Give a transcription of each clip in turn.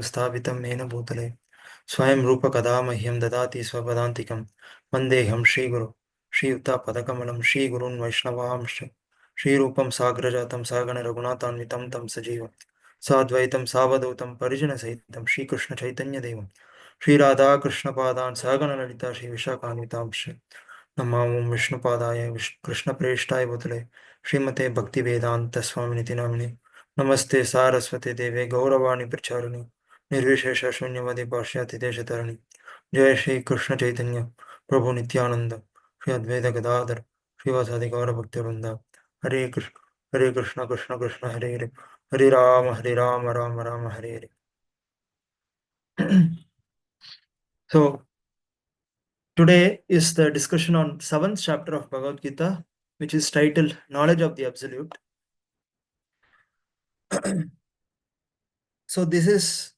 Sudaradam Sthavitam Mena Bhutale Swayam Rupa Kada Mahyam Dadati Swapadantikam Vandeham Shri Guru Shri Yuta Padakamalam Shri Gurun Vaishnavaham Shri Rupam Sagrajatam Sagana Raghunathanvitam Tam Sajivam Sadvaitam Savadutam Parijana Sahitam Shri Krishna Chaitanya Devam Shri Radha Krishna Padan Sagana Lalita Shri Vishakanitam Shri Namam Vishnu Padaya Krishna Preshtai Bhutale Srimate Bhakti Vedanta Swami Namini Namaste Saraswati Deve Gauravani Pracharani Nirvishesha Shunyavadi Pashyati Deshatarani Jai Shri Krishna Chaitanya Prabhu Nityananda Shri Advaita Gadadhar Shri Vasadi Gaura Bhakti Vrinda Hare Krishna Krishna Krishna Hare Hare Hare Rama Rama Rama Hare Hare. So today is the discussion on 7th chapter of Bhagavad Gita, which is titled Knowledge of the Absolute. So this is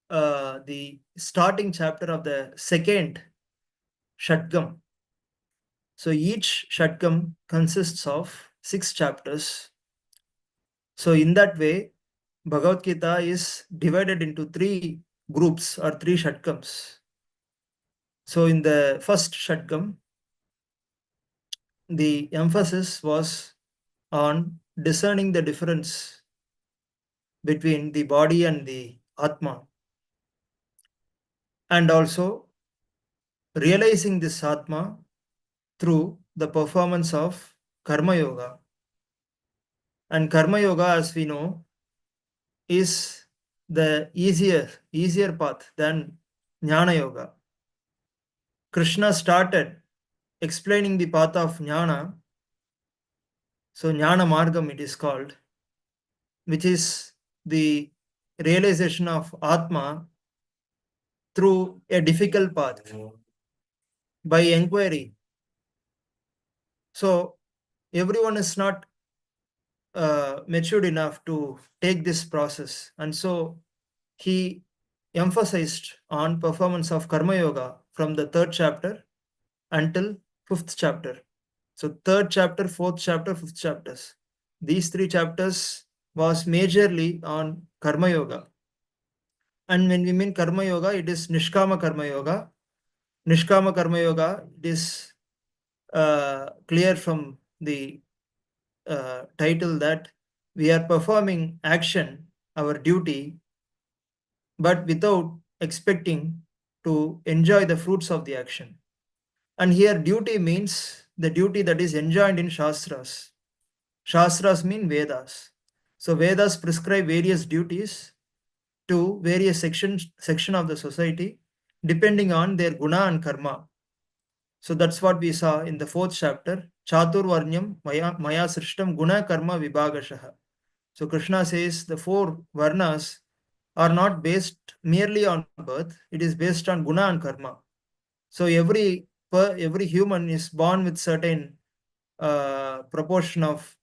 the starting chapter of the second Shatgam. So each Shatgam consists of 6 chapters. So in that way, Bhagavad Gita is divided into 3 groups or 3 Shatgams. So in the first Shatgam, the emphasis was on discerning the difference between the body and the Atma, and also realizing this Atma through the performance of Karma Yoga. And Karma Yoga, as we know, is the easier path than Jnana Yoga. Krishna started explaining the path of Jnana, so Jnana Margam it is called, which is the realization of Atma through a difficult path by inquiry. So everyone is not matured enough to take this process, and so he emphasized on performance of Karma Yoga from the 3rd chapter until 5th chapter. So 3rd chapter, 4th chapter, 5th chapters. These 3 chapters was majorly on Karma Yoga. And when we mean Karma Yoga, it is Nishkama Karma Yoga. Nishkama Karma Yoga, it is clear from the title that we are performing action, our duty, but without expecting to enjoy the fruits of the action. And here duty means the duty that is enjoined in Shastras. Shastras mean Vedas. So Vedas prescribe various duties to various section of the society depending on their guna and karma. So that's what we saw in the 4th chapter. Chatur Varnyam Maya Srishtam Guna Karma Vibhagashaha. So Krishna says the 4 varnas are not based merely on birth, it is based on guna and karma. So every human is born with certain proportion of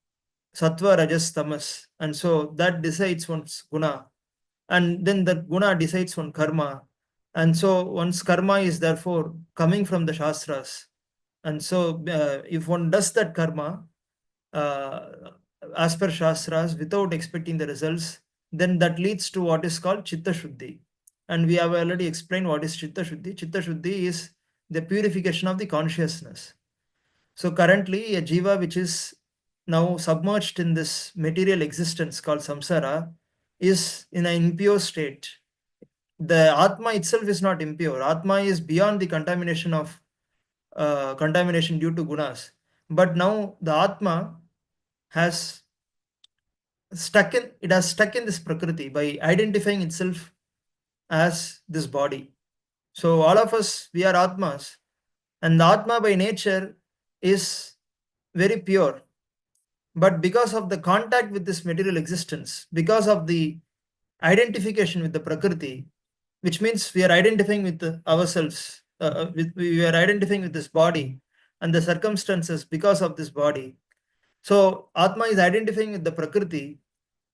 sattva, rajas, tamas, and so that decides one's guna, and then the guna decides one karma, and so one's karma is therefore coming from the Shastras. And so if one does that karma as per Shastras without expecting the results, then that leads to what is called Chitta Shuddhi. And we have already explained what is Chitta Shuddhi. Chitta Shuddhi is the purification of the consciousness. So currently a jiva which is now submerged in this material existence called samsara is in an impure state. The Atma itself is not impure. Atma is beyond the contamination of contamination due to gunas. But now the Atma has stuck in this prakriti by identifying itself as this body. So all of us, we are Atmas, and the Atma by nature is very pure. But because of the contact with this material existence, because of the identification with the prakriti, which means we are identifying with ourselves, we are identifying with this body and the circumstances because of this body. So Atma is identifying with the prakriti,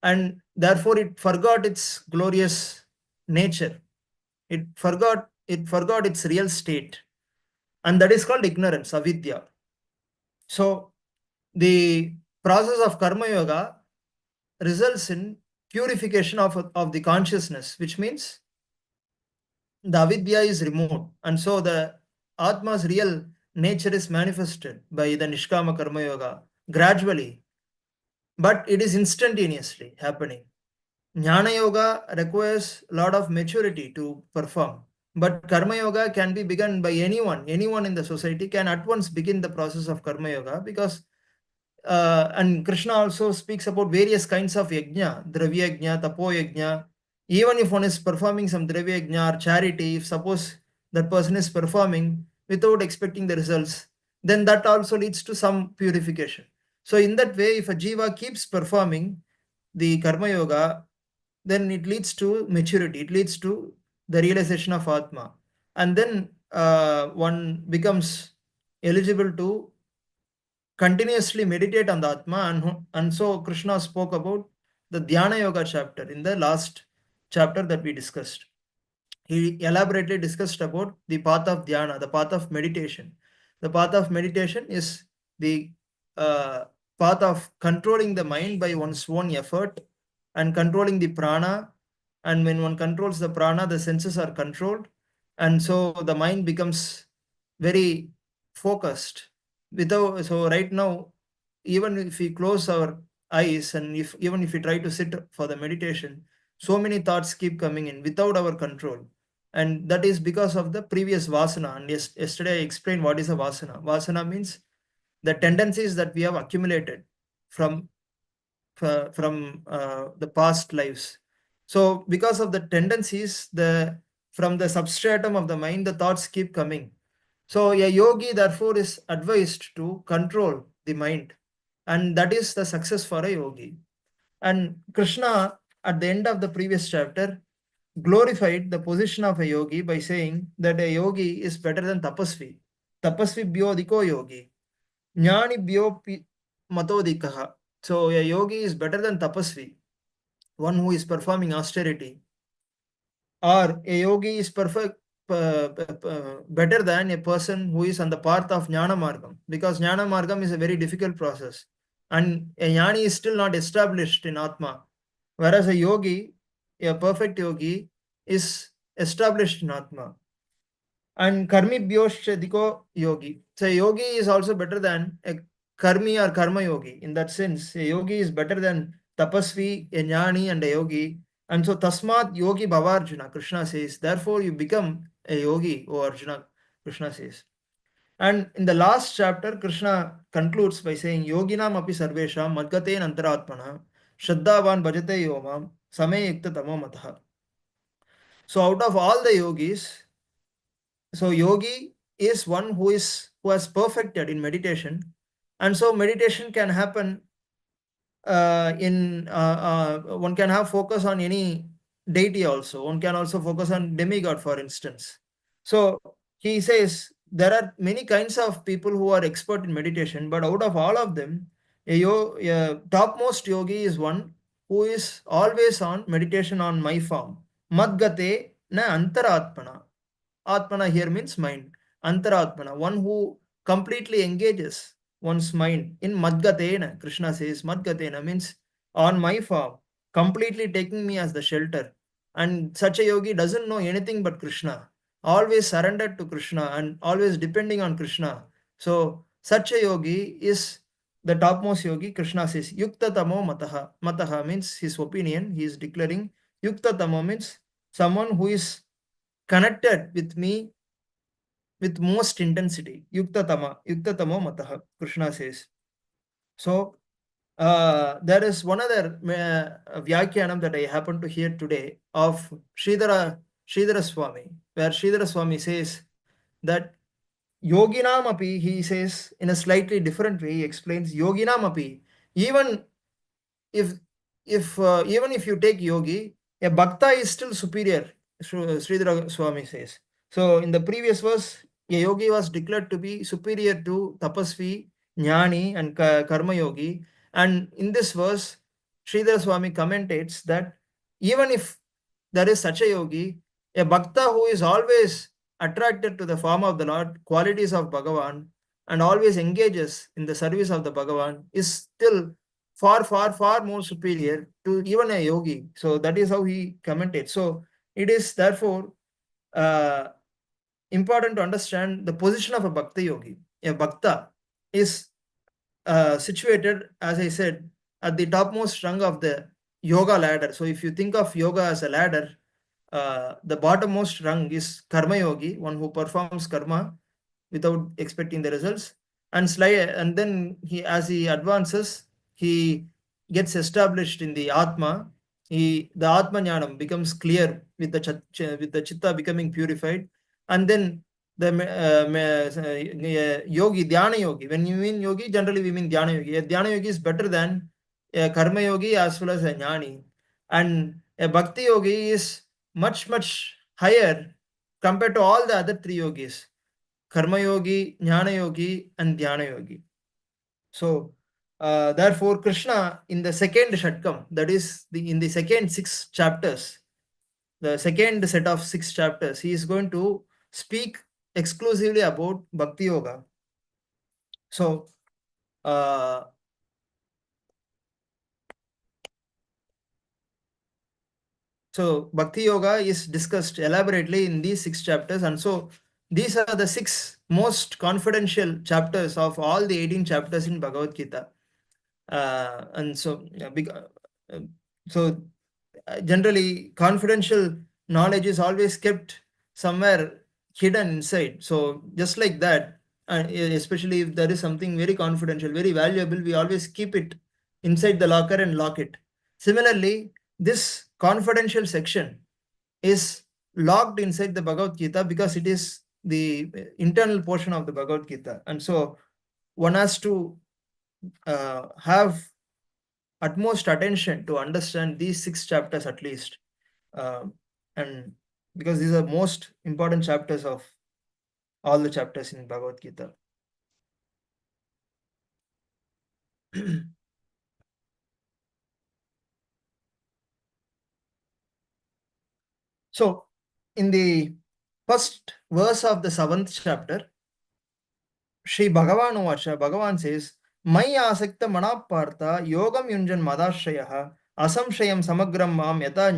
and therefore it forgot its glorious nature. It forgot its real state, and that is called ignorance, avidya. So the process of karma yoga results in purification of the consciousness, which means the avidya is removed, and so the Atma's real nature is manifested by the Nishkama Karma Yoga gradually, but it is instantaneously happening. Jnana Yoga requires a lot of maturity to perform, but Karma Yoga can be begun by anyone. Anyone in the society can at once begin the process of Karma Yoga, because and Krishna also speaks about various kinds of yajna, dravya yajna, tapo yajna. Even if one is performing some dravya yajna or charity, if suppose that person is performing without expecting the results, then that also leads to some purification. So in that way, if a jiva keeps performing the karma yoga, then it leads to maturity, it leads to the realization of Atma. And then one becomes eligible to continuously meditate on the Atma. And so Krishna spoke about the Dhyana Yoga chapter in the last chapter that we discussed. He elaborately discussed about the path of Dhyana, the path of meditation. The path of meditation is the path of controlling the mind by one's own effort and controlling the prana. And when one controls the prana, the senses are controlled. And so the mind becomes very focused. So right now, even if we close our eyes and even if we try to sit for the meditation, so many thoughts keep coming in without our control. And that is because of the previous vasana. And yesterday I explained what is a vasana. Vasana means the tendencies that we have accumulated from the past lives. So because of the tendencies, from the substratum of the mind, the thoughts keep coming. So a yogi therefore is advised to control the mind, and that is the success for a yogi. And Krishna, at the end of the previous chapter, glorified the position of a yogi by saying that a yogi is better than tapasvi. Tapasvi bhyodiko yogi. Jnani bhyopi matodikaha. So a yogi is better than tapasvi, one who is performing austerity. Or a yogi is better than a person who is on the path of Jnana Margam, because Jnana Margam is a very difficult process. And a jnani is still not established in Atma. Whereas a yogi, a perfect yogi, is established in Atma. And karmi diko yogi. So yogi is also better than a karmi or karma yogi. In that sense, a yogi is better than tapasvi, a jnani, and a yogi. And so tasmat yogi bhavarjuna, Krishna says. Therefore, you become a yogi, O Arjuna, Krishna says. And in the last chapter, Krishna concludes by saying, Yoginam api sarvesham madgaten antaratmana shraddhavan bhajate yomam same yukta tamo mataha. So out of all the yogis, so yogi is one who has perfected in meditation, and so meditation can happen one can have focus on any deity also. One can also focus on demigod, for instance. So he says there are many kinds of people who are expert in meditation, but out of all of them, a topmost yogi is one who is always on meditation on my form. Madgate na antaratmana. Atmana here means mind. Antaratmana, one who completely engages one's mind in Madgatena. Krishna says Madgatena means on my form, completely taking me as the shelter. And such a yogi doesn't know anything but Krishna, always surrendered to Krishna and always depending on Krishna. So such a yogi is the topmost yogi. Krishna says Yukta Tamo Mataha. Mataha means his opinion. He is declaring Yukta Tamo means someone who is connected with me with most intensity. Yuktatamo mataha, Krishna says. So there is one other Vyakyanam that I happened to hear today of Sridhara Swami, where Sridhara Swami says that Yoginam api, he says in a slightly different way, he explains Yoginam api, even if even if you take yogi, a bhakta is still superior, Sridhara Swami says. So in the previous verse, a yogi was declared to be superior to tapasvi, jnani, and karma yogi. And in this verse, Sridhara Swami commentates that even if there is such a yogi, a bhakta who is always attracted to the form of the Lord, qualities of Bhagavan, and always engages in the service of the Bhagavan is still far, far, far more superior to even a yogi. So that is how he commented. So it is therefore important to understand the position of a Bhakta yogi. A Bhakta is situated, as I said, at the topmost rung of the yoga ladder. So if you think of yoga as a ladder, the bottommost rung is karma yogi, one who performs karma without expecting the results, and then as he advances, he gets established in the atma. The atma jnanam becomes clear with the chitta becoming purified, and then the yogi, dhyana yogi. When you mean yogi, generally we mean dhyana yogi. A dhyana yogi is better than a karma yogi as well as a jnani, and a bhakti yogi is much higher compared to all the other three yogis: Karma Yogi, Jnana Yogi, and Dhyana Yogi. So, therefore, Krishna in the second Shatkam, that is in the second 6 chapters, the second set of 6 chapters, he is going to speak exclusively about Bhakti Yoga. So, Bhakti Yoga is discussed elaborately in these 6 chapters, and so these are the 6 most confidential chapters of all the 18 chapters in Bhagavad Gita. And so generally confidential knowledge is always kept somewhere hidden inside. So just like that, especially if there is something very confidential, very valuable, we always keep it inside the locker and lock it. Similarly, this confidential section is locked inside the Bhagavad Gita because it is the internal portion of the Bhagavad Gita, and so one has to have utmost attention to understand these 6 chapters at least, and because these are most important chapters of all the chapters in Bhagavad Gita. So in the first verse of the 7th chapter, Shri Bhagavan Uvacha, Bhagavan says, Mai asakta manapartha yogam yunjan madashrayah asamshayam samagram mam yata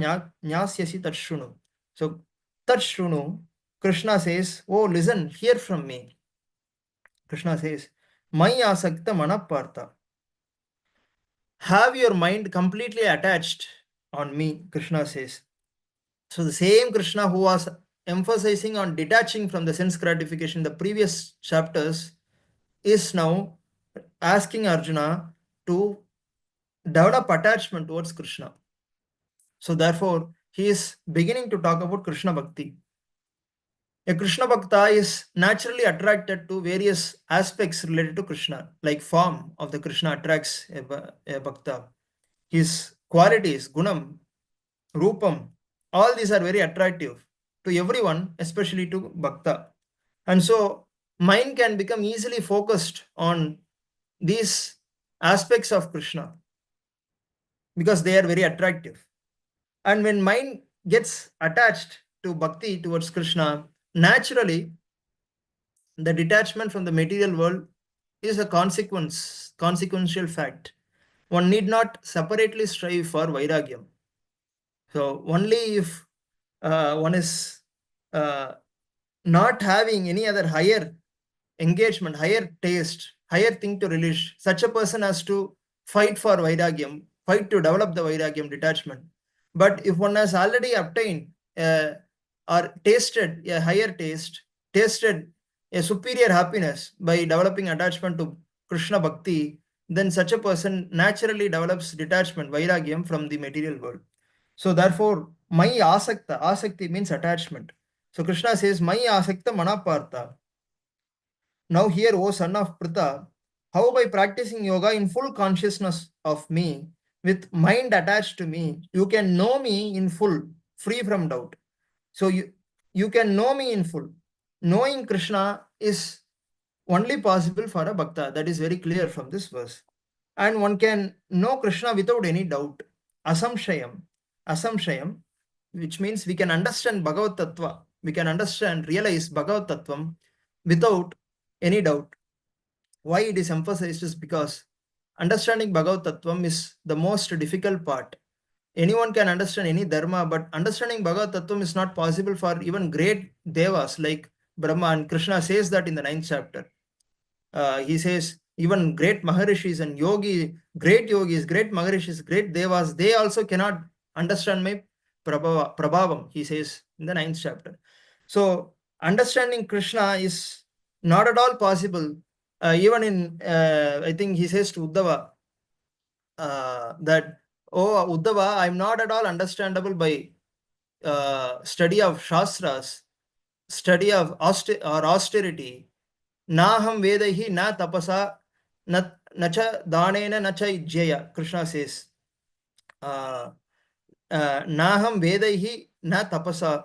nyasyasi tatshrunu. So tatshrunu, Krishna says, oh, listen, hear from me. Krishna says, Mai asakta manapartha. Have your mind completely attached on me, Krishna says. So the same Krishna who was emphasizing on detaching from the sense gratification in the previous chapters is now asking Arjuna to develop attachment towards Krishna. So therefore, he is beginning to talk about Krishna Bhakti. A Krishna Bhakta is naturally attracted to various aspects related to Krishna, like form of the Krishna attracts a Bhakta. His qualities, Gunam, Rupam, all these are very attractive to everyone, especially to Bhakta. And so mind can become easily focused on these aspects of Krishna because they are very attractive. And when mind gets attached to Bhakti towards Krishna, naturally the detachment from the material world is a consequential fact. One need not separately strive for Vairagyam. So only if one is not having any other higher engagement, higher taste, higher thing to release, such a person has to fight for Vairagyam, fight to develop the Vairagyam detachment. But if one has already obtained or tasted a higher taste, tasted a superior happiness by developing attachment to Krishna Bhakti, then such a person naturally develops detachment, Vairagyam, from the material world. So therefore, Mai Asakta, Asakti means attachment. So Krishna says, Mai Asakta Manapartha. Now here, O son of Pritha, how by practicing yoga in full consciousness of me, with mind attached to me, you can know me in full, free from doubt. So you can know me in full. Knowing Krishna is only possible for a bhakta. That is very clear from this verse. And one can know Krishna without any doubt. Asamshayam. Asamshayam, which means we can understand Bhagavad Tattva. We can understand, realize Bhagavad Tattvam without any doubt. Why it is emphasized is because understanding Bhagavad Tattvam is the most difficult part. anyone can understand any dharma, but understanding Bhagavad Tattvam is not possible for even great devas like Brahma. And Krishna says that in the 9th chapter. He says even great Maharishis and great yogis, great Maharishis, great devas, they also cannot understand my prabhavam, he says in the 9th chapter. So understanding Krishna is not at all possible. Even in, I think he says to Uddhava, that, oh Uddhava, I'm not at all understandable by study of Shastras, study of austerity. Naham vedahi na tapasa na cha danena na cha ijjaya. Krishna says, Naham vedahi na tapasa.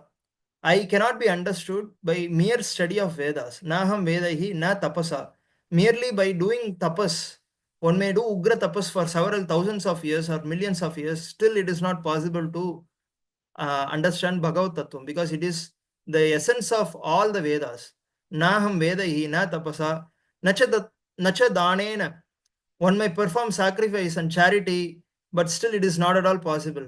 I cannot be understood by mere study of Vedas. Naham vedahi na tapasa. Merely by doing tapas. One may do ugra tapas for several thousands of years or millions of years. Still, it is not possible to understand Bhagavad Tattvam, because it is the essence of all the Vedas. Naham vedahi na tapasa nacha danena. One may perform sacrifice and charity, but still it is not at all possible.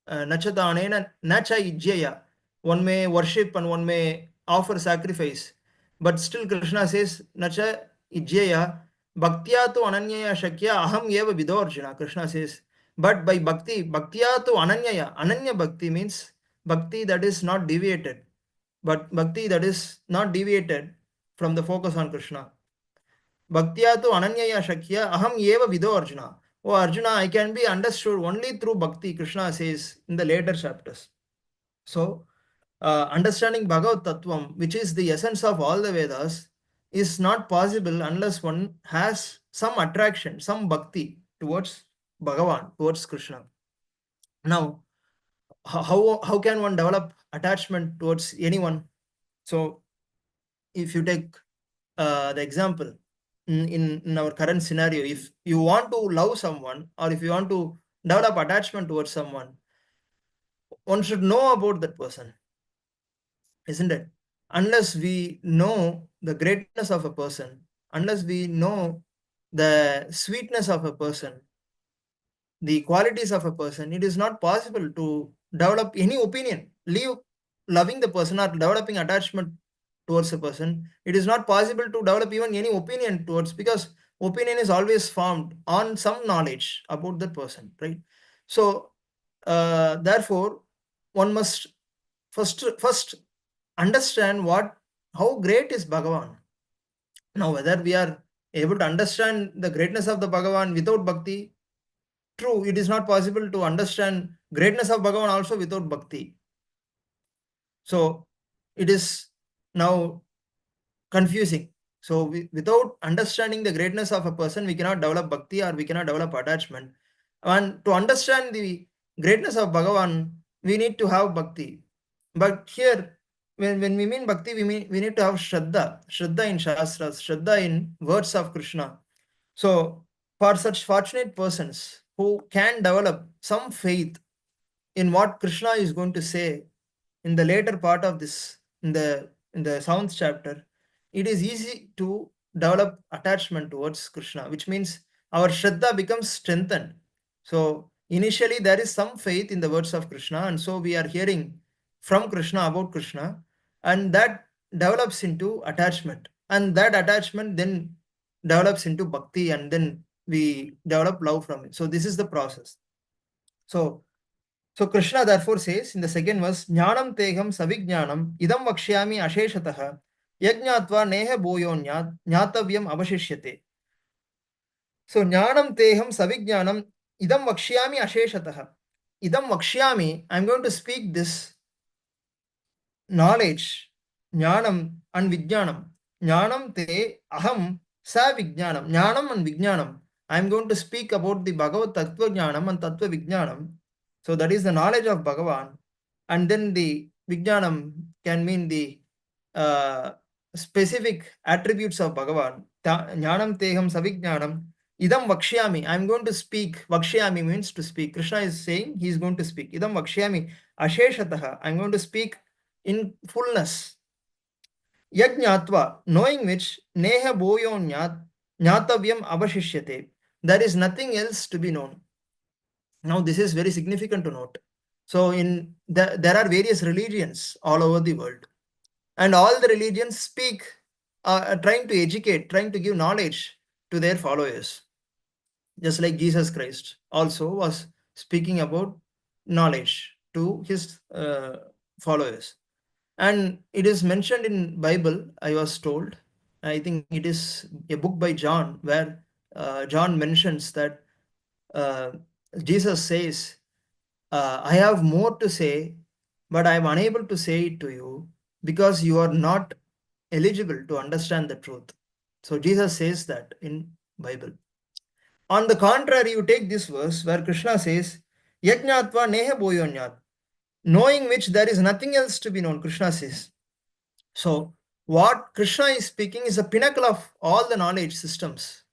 Nacha danena nacha ijjaya. One may worship and one may offer sacrifice, but still Krishna says nacha ijjaya bhaktya tu ananyaya shakya aham eva vidorjuna. Krishna says, but by bhaktya tu ananyaya. Ananya bhakti means bhakti that is not deviated, but bhakti that is not deviated from the focus on Krishna. Bhaktya tu ananyaya shakya aham eva vido Arjuna. Oh Arjuna, I can be understood only through bhakti, Krishna says in the later chapters. So, understanding Bhagavad Tattvam, which is the essence of all the Vedas, is not possible unless one has some attraction, some bhakti towards Bhagavan, towards Krishna. Now, how can one develop attachment towards anyone? So, if you take the example in our current scenario, if you want to love someone or if you want to develop attachment towards someone, one should know about that person, isn't it? Unless we know the greatness of a person, unless we know the sweetness of a person, the qualities of a person, it is not possible to develop any opinion. Leave loving the person or developing attachment towards a person. It is not possible to develop even any opinion towards, because opinion is always formed on some knowledge about that person, right? So, therefore, one must first understand how great is Bhagavan. Now, whether we are able to understand the greatness of the Bhagavan without bhakti, true, it is not possible to understand greatness of Bhagavan also without bhakti. So, it is now confusing. So, without understanding the greatness of a person, we cannot develop bhakti or we cannot develop attachment. And to understand the greatness of Bhagavan, we need to have bhakti. But here, when we mean bhakti, we need to have Shraddha in Shastras, Shraddha in words of Krishna. So, for such fortunate persons who can develop some faith in what Krishna is going to say in the later part of this, in the 7th chapter, it is easy to develop attachment towards Krishna, which means our Shraddha becomes strengthened. So initially there is some faith in the words of Krishna, and so we are hearing from Krishna about Krishna, and that develops into attachment, and that attachment then develops into bhakti, and then we develop love from it. So this is the process. So Krishna therefore says in the second verse, Jnanam teham savijnanam idam vakshyami asheshatah yajnatva neha boyonyat jnatavyam avashishyate. So Jnanam teham savijnanam idam vakshyami asheshatah. Idam vakshyami, I am going to speak this knowledge, jnanam and vijnanam. Jnanam te aham sa vijnanam. Jnanam and vijnanam. I am going to speak about the Bhagavad Tattva Jnanam and Tattva Vijnanam. So that is the knowledge of Bhagavan. And then the Vijnanam can mean the specific attributes of Bhagavan. Jnanam teham savijnanam idam vakshyami. I am going to speak. Vakshyami means to speak. Krishna is saying he is going to speak. Idam vakshyami asheshatah. I am going to speak in fullness. Yajnatva, knowing which neha boyonyat jnatavyam avashishyate. There is nothing else to be known. Now, this is very significant to note. So, there are various religions all over the world, and all the religions speak, trying to educate, trying to give knowledge to their followers. Just like Jesus Christ also was speaking about knowledge to his followers. And it is mentioned in Bible, I was told. I think it is a book by John, where John mentions that uh, Jesus says, I have more to say, but I am unable to say it to you because you are not eligible to understand the truth. So Jesus says that in Bible. On the contrary, you take this verse where Krishna says, Yajnatva neha boyonyat, knowing which there is nothing else to be known, Krishna says. So, what Krishna is speaking is a pinnacle of all the knowledge systems.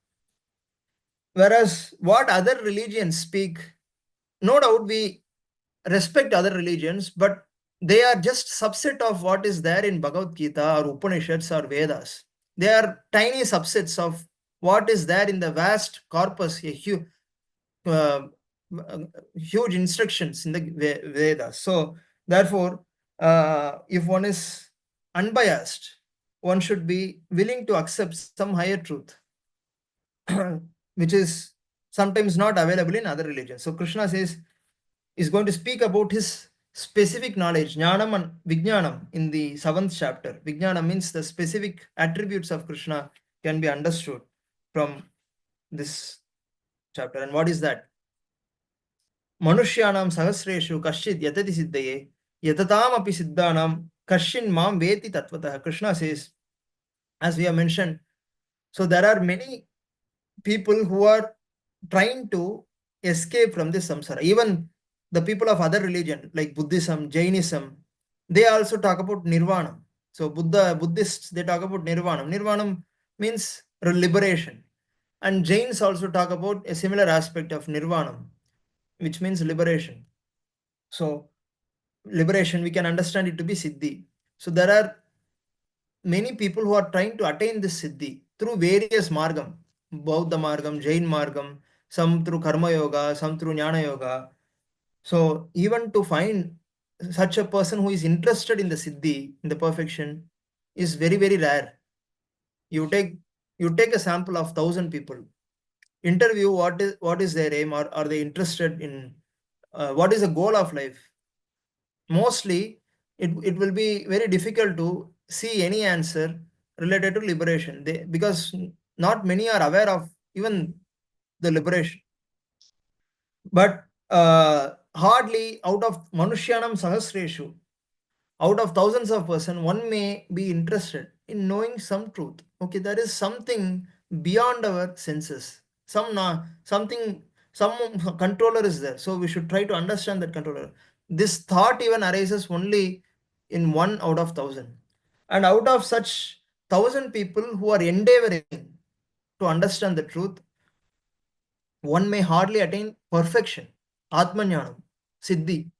Whereas what other religions speak, no doubt we respect other religions, but they are just subset of what is there in Bhagavad Gita or Upanishads or Vedas. They are tiny subsets of what is there in the vast corpus, a uh, huge instructions in the Vedas. So, therefore, if one is unbiased, one should be willing to accept some higher truth, which is sometimes not available in other religions. So, Krishna says, is going to speak about his specific knowledge, Jnanam and Vijnanam, in the 7th chapter. Vijnanam means the specific attributes of Krishna can be understood from this chapter. And what is that? Manushyanam sahasreshu kashchid yatati siddhaye yatatam api siddhanam kashin mam veti tatvatah. Krishna says, as we have mentioned, so there are many people who are trying to escape from this samsara. Even the people of other religion like Buddhism, Jainism, they also talk about nirvana. So Buddhists, they talk about nirvana. Nirvana means liberation. And Jains also talk about a similar aspect of nirvana, which means liberation. So liberation, we can understand it to be siddhi. So there are many people who are trying to attain this siddhi through various margam, Bauddha margam, Jain margam, some through karma yoga, some through jnana yoga. So even to find such a person who is interested in the siddhi, in the perfection, is very, very rare. You take a sample of 1,000 people, interview what is their aim, or are they interested in what is the goal of life. Mostly it will be very difficult to see any answer related to liberation, because not many are aware of even the liberation. But hardly out of manushyanam sahasreshu, out of thousands of person, one may be interested in knowing some truth. Okay, there is something beyond our senses, something, some controller is there, so we should try to understand that controller. This thought even arises only in 1 out of 1,000, and out of such 1,000 people who are endeavoring to understand the truth, one may hardly attain perfection, atmanyanam, siddhi.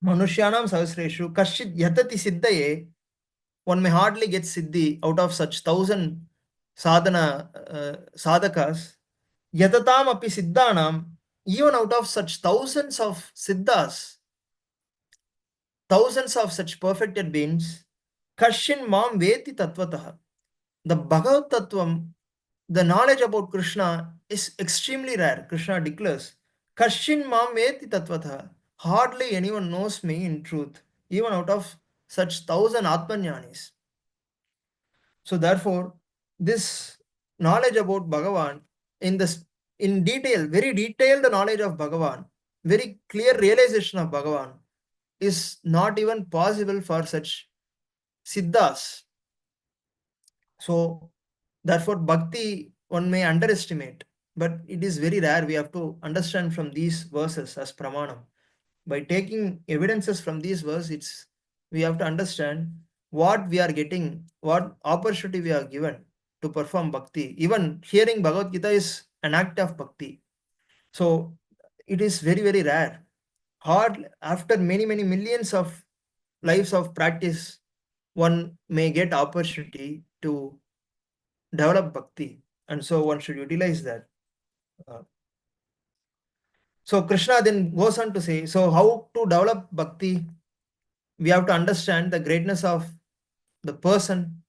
Manushyanam sahasreshu kashid yatati siddhaye, one may hardly get siddhi out of such 1,000 sadhakas. Yatatam api siddhanam, even out of such thousands of siddhas, thousands of such perfected beings, kashin mam veti tatvatah. The Bhagavad Tattvam, the knowledge about Krishna is extremely rare. Krishna declares, Kashin mam veti tatvatah. Hardly anyone knows me in truth, even out of such 1,000 Atmanyanis. So therefore, this knowledge about Bhagavan, in detail, very detailed knowledge of Bhagavan, very clear realization of Bhagavan, is not even possible for such siddhas. So therefore, bhakti one may underestimate, but it is very rare. We have to understand from these verses as pramanam. By taking evidences from these verses, we have to understand what we are getting, what opportunity we are given to perform bhakti. Even hearing Bhagavad Gita is an act of bhakti. So it is very, very rare. Hard after many, many millions of lives of practice, one may get opportunity to develop bhakti, and so one should utilize that. Uh, So Krishna then goes on to say, so how to develop bhakti? We have to understand the greatness of the person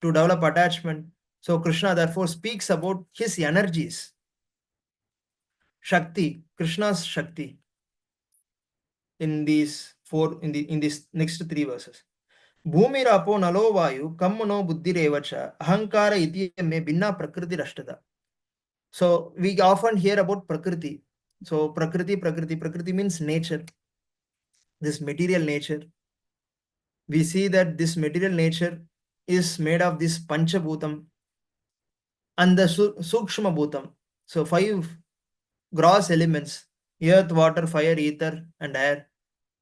to develop attachment. So Krishna therefore speaks about his energies, Shakti, Krishna's Shakti, in these in these next three verses. Bhumirapo nalo vayu kammano buddhirevacha ahankara iti me binna prakriti rashtata. So we often hear about Prakriti. So Prakriti means nature, this material nature. We see that this material nature is made of this Panchabhutam and the Sukshma Bhutam. So five gross elements: earth, water, fire, ether, and air.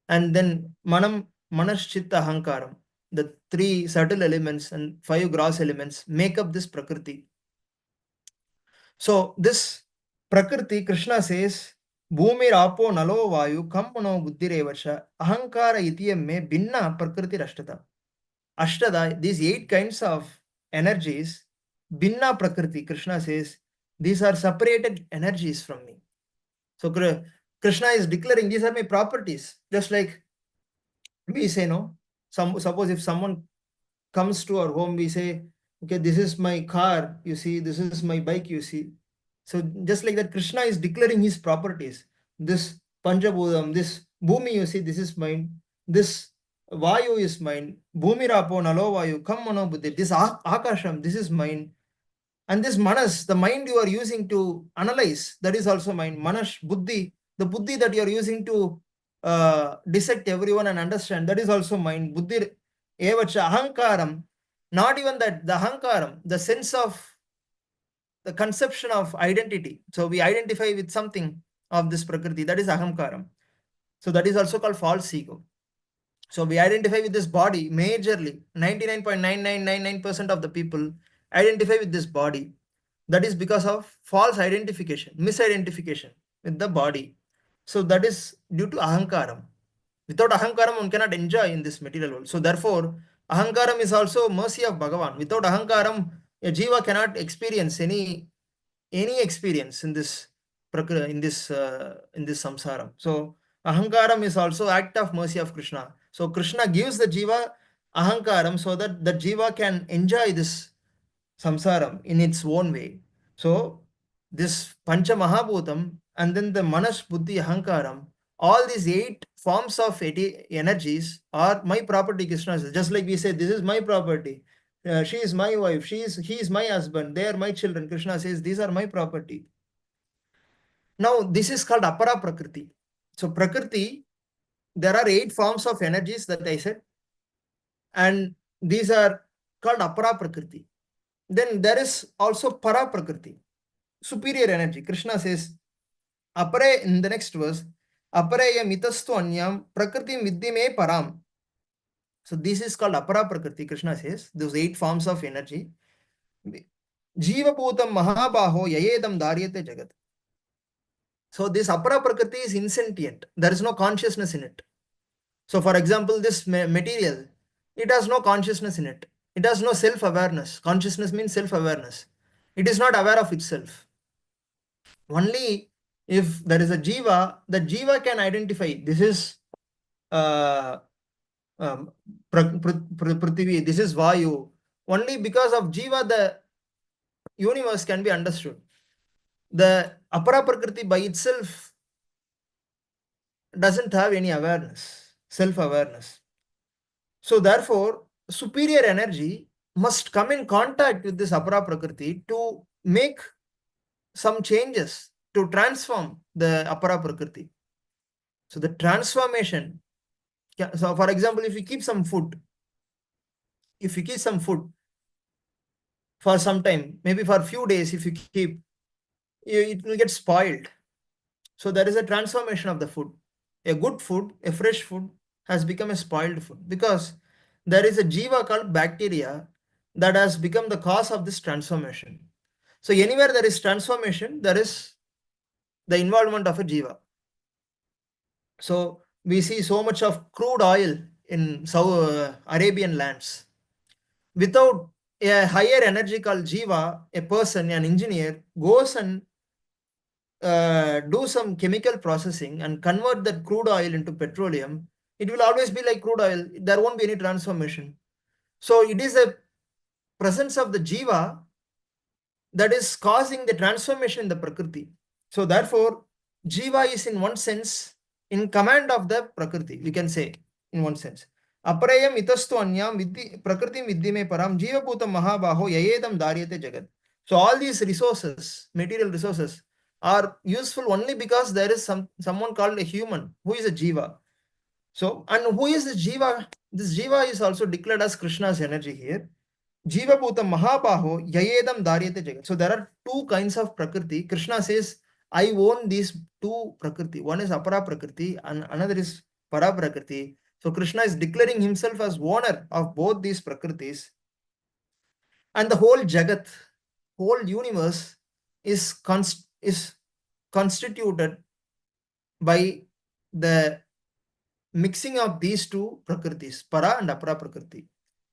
And then Manam, Manas, Chitta, Ahankaram. The three subtle elements and five gross elements make up this Prakriti. So this Prakriti, Krishna says, Bhumi Rapo Nalo Vayu Kampano Buddhirevacha Ahankara Itiyam me Binna Prakriti Rashtata. Ashtada, these 8 kinds of energies, Binna Prakriti, Krishna says, these are separated energies from me. So Krishna is declaring these are my properties. Just like we say, no, suppose if someone comes to our home, we say, okay, this is my car, you see, this is my bike, you see. So just like that, Krishna is declaring his properties. This Panchabhudam, this Bhumi, you see, this is mine. This Vayu is mine. Bhumi Rapo Nalo Vayu, Kam Mano Buddhi. This Akasham, this is mine. And this Manas, the mind you are using to analyze, that is also mine. Manas, Buddhi, the Buddhi that you are using to dissect everyone and understand, that is also mine. Buddhi Evacha Ahankaram, not even that, the Ahankaram, the sense of the conception of identity. So we identify with something of this Prakriti, that is Ahamkaram. So that is also called false ego. So we identify with this body majorly. 99.9999% of the people identify with this body. That is because of false identification, misidentification with the body. So that is due to Ahankaram. Without Ahankaram, one cannot enjoy in this material world. So therefore, Ahankaram is also mercy of Bhagavan. Without Ahankaram, a jiva cannot experience any experience in this in this samsara. So Ahankaram is also act of mercy of Krishna. So Krishna gives the jiva Ahankaram so that the jiva can enjoy this samsaram in its own way. So this Pancha Mahabhutam and then the Manas, Buddhi, Ahankaram, all these 8 forms of energies are my property, Krishna says. Just like we say, this is my property. She is my wife. He is my husband. They are my children. Krishna says, these are my property. Now, this is called Apara Prakriti. So Prakriti, there are 8 forms of energies that I said. And these are called Apara Prakriti. Then there is also Para Prakriti, superior energy. Krishna says, Apare, in the next verse, Aparaya mitastu anyam prakriti vidyame param. So this is called Apara Prakriti, Krishna says, those 8 forms of energy. Jiva Bhutam Mahabaho Yayedam Daryate Jagat. So this Apara Prakriti is insentient. There is no consciousness in it. So for example, this material, it has no consciousness in it. It has no self-awareness. Consciousness means self-awareness. It is not aware of itself. Only if there is a jiva, the jiva can identify this is Prithvi, this is Vayu. Only because of jiva, the universe can be understood. The Apara Prakriti by itself doesn't have any awareness, self-awareness. So therefore, superior energy must come in contact with this Apara Prakriti to make some changes, to transform the Apara Prakriti. So the transformation, so for example, if you keep some food for some time, maybe for a few days, if you keep, it will get spoiled. So there is a transformation of the food. A good food, a fresh food has become a spoiled food because there is a jiva called bacteria that has become the cause of this transformation. So anywhere there is transformation, there is the involvement of a jiva. So we see so much of crude oil in Arabian lands. Without a higher energy called jiva, a person, an engineer, goes and do some chemical processing and convert that crude oil into petroleum, it will always be like crude oil. There won't be any transformation. So it is a presence of the jiva that is causing the transformation in the prakriti. So therefore, jiva is in one sense in command of the prakriti, we can say in one sense. Aparayam itastu anyam vidhi prakriti vidyame param jiva bhutam mahabaho yayedam daryate jagat. So all these resources, material resources, are useful only because there is someone called a human who is a jiva. So, and who is this jiva? This jiva is also declared as Krishna's energy here. Jiva Bhutam Mahabaho Yayedam Daryate Jagat. So there are two kinds of Prakriti. Krishna says, I own these two Prakriti. One is Apara Prakriti and another is Para Prakriti. So Krishna is declaring himself as owner of both these Prakritis. And the whole Jagat, whole universe is constituted by the mixing of these two Prakritis, Para and Apara Prakriti.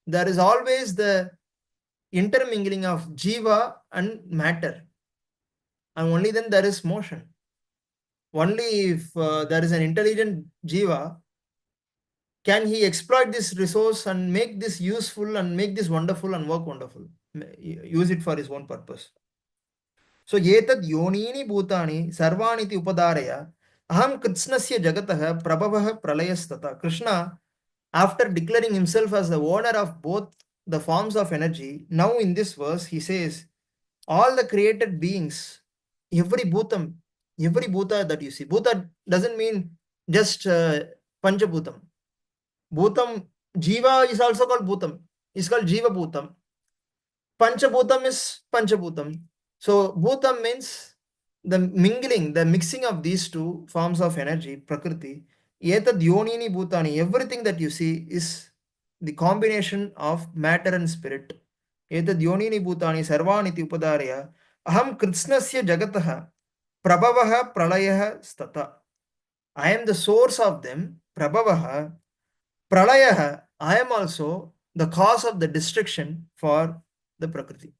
There is always the intermingling of jiva and matter, and only then there is motion. Only if there is an intelligent jiva can he exploit this resource and make this useful and make this wonderful and work wonderful, use it for his own purpose. So yetad yonini bhutani sarvaniti upadaraya aham kritsnasya jagatah prabhavah pralayastata. Krishna, after declaring himself as the owner of both the forms of energy, now in this verse he says, all the created beings, every bhutam, every bhuta that you see, bhuta doesn't mean just panchabhutam. Bhutam, jiva is also called bhutam. It's called jiva bhutam. Panchabhutam is panchabhutam. So bhutam means the mingling, the mixing of these two forms of energy, prakriti. Etad yonini bhutani, everything that you see is the combination of matter and spirit. Etad yonini bhutani sarvaniti upadarya aham kritsnasya jagatah prabhavah pralayah stata. I am the source of them, prabhavah, pralayah, I am also the cause of the destruction for the prakriti.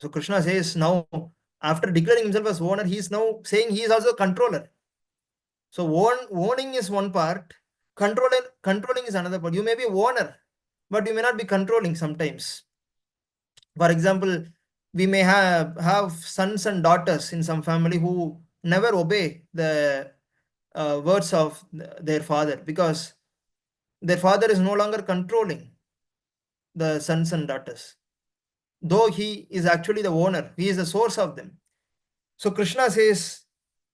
So Krishna says now, after declaring himself as owner, he is now saying he is also a controller. So owning is one part, controlling is another part. You may be owner, but you may not be controlling sometimes. For example, we may have sons and daughters in some family who never obey the words of their father because their father is no longer controlling the sons and daughters, though he is actually the owner, he is the source of them. So Krishna says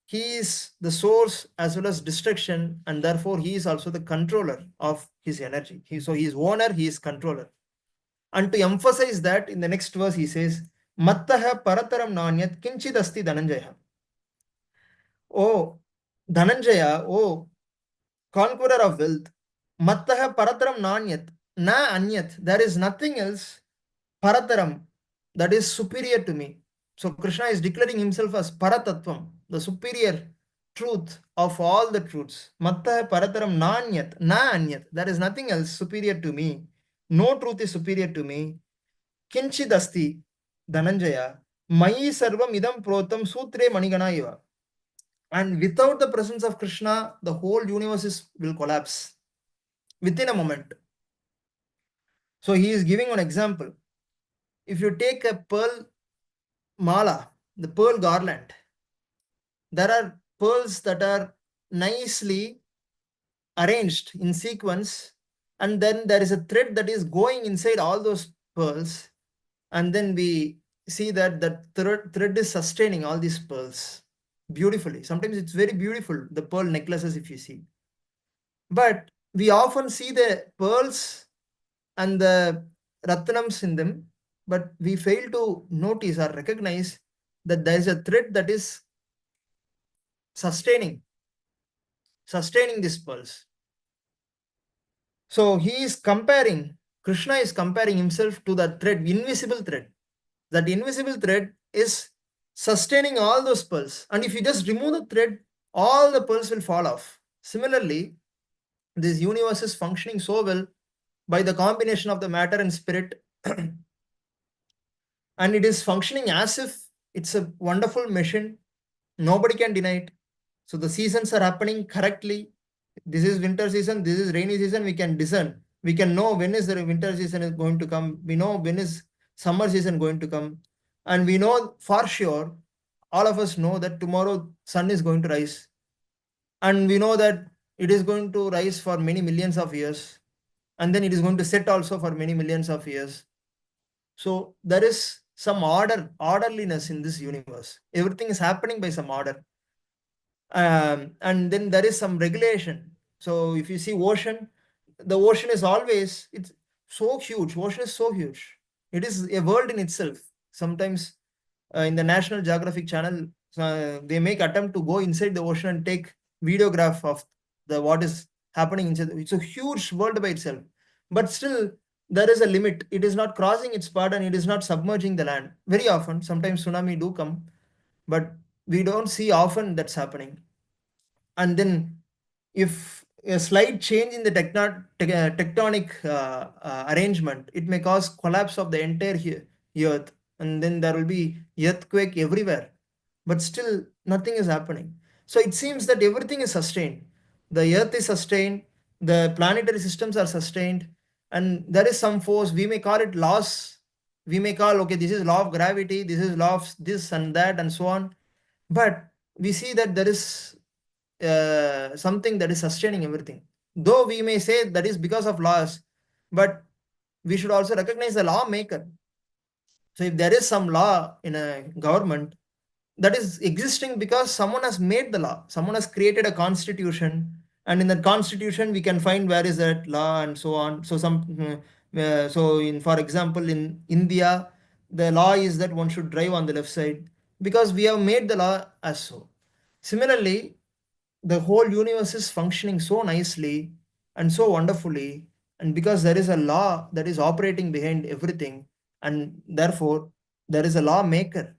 he is the source as well as destruction, and therefore he is also the controller of his energy. So he is owner, he is controller. And to emphasize that, in the next verse he says, Mattaha parataram nanyat kinchid asti Dhananjaya. Oh Dhananjaya, oh conqueror of wealth, Mattaha parataram nanyat, na anyat, there is nothing else, parataram, that is superior to me. So Krishna is declaring himself as Paratattvam, the superior truth of all the truths. Matta Parataram Nanyat, Na Anyat. There is nothing else superior to me. No truth is superior to me. Kinchidasti, Dhananjaya, Mayi Sarvam Idam Protam Sutre Manigana Eva. And without the presence of Krishna, the whole universe will collapse within a moment. So he is giving an example. If you take a pearl mala, the pearl garland, there are pearls that are nicely arranged in sequence, and then there is a thread that is going inside all those pearls, and then we see that the thread is sustaining all these pearls beautifully. Sometimes it's very beautiful, the pearl necklaces, if you see. But we often see the pearls and the ratnams in them, but we fail to notice or recognize that there is a thread that is sustaining this pearls. So he is comparing, Krishna is comparing himself to that thread, invisible thread. That invisible thread is sustaining all those pearls. And if you just remove the thread, all the pearls will fall off. Similarly, this universe is functioning so well by the combination of the matter and spirit. And it is functioning as if it's a wonderful machine Nobody can deny it. So the seasons are happening correctly. This is winter season, this is rainy season. We can discern. We can know when is the winter season is going to come. We know when is summer season going to come. And we know for sure, all of us know that tomorrow sun is going to rise. And we know that it is going to rise for many millions of years. And then it is going to set also for many millions of years. So there is some orderliness in this universe. Everything is happening by some order. And then there is some regulation. So if you see ocean, the ocean is always, it's so huge. Ocean is so huge. It is a world in itself. Sometimes in the National Geographic channel, they make attempt to go inside the ocean and take videograph of the what is happening inside. It's a huge world by itself. But still, there is a limit. It is not crossing its part and it is not submerging the land. Very often, sometimes tsunami do come, but we don't see often that's happening. And then if a slight change in the tectonic arrangement, it may cause collapse of the entire earth, and then there will be earthquake everywhere, but still nothing is happening. So it seems that everything is sustained. The earth is sustained, the planetary systems are sustained, and there is some force. We may call it laws. We may call, okay, this is law of gravity, this is law of this and that and so on. But we see that there is something that is sustaining everything. Though we may say that is because of laws, but we should also recognize the lawmaker. So if there is some law in a government, that is existing because someone has made the law. Someone has created a constitution, and in that constitution we can find where is that law and so on. So so in, for example, in India, the law is that one should drive on the left side because we have made the law as so. Similarly, the whole universe is functioning so nicely and so wonderfully, and because there is a law that is operating behind everything, and therefore there is a lawmaker.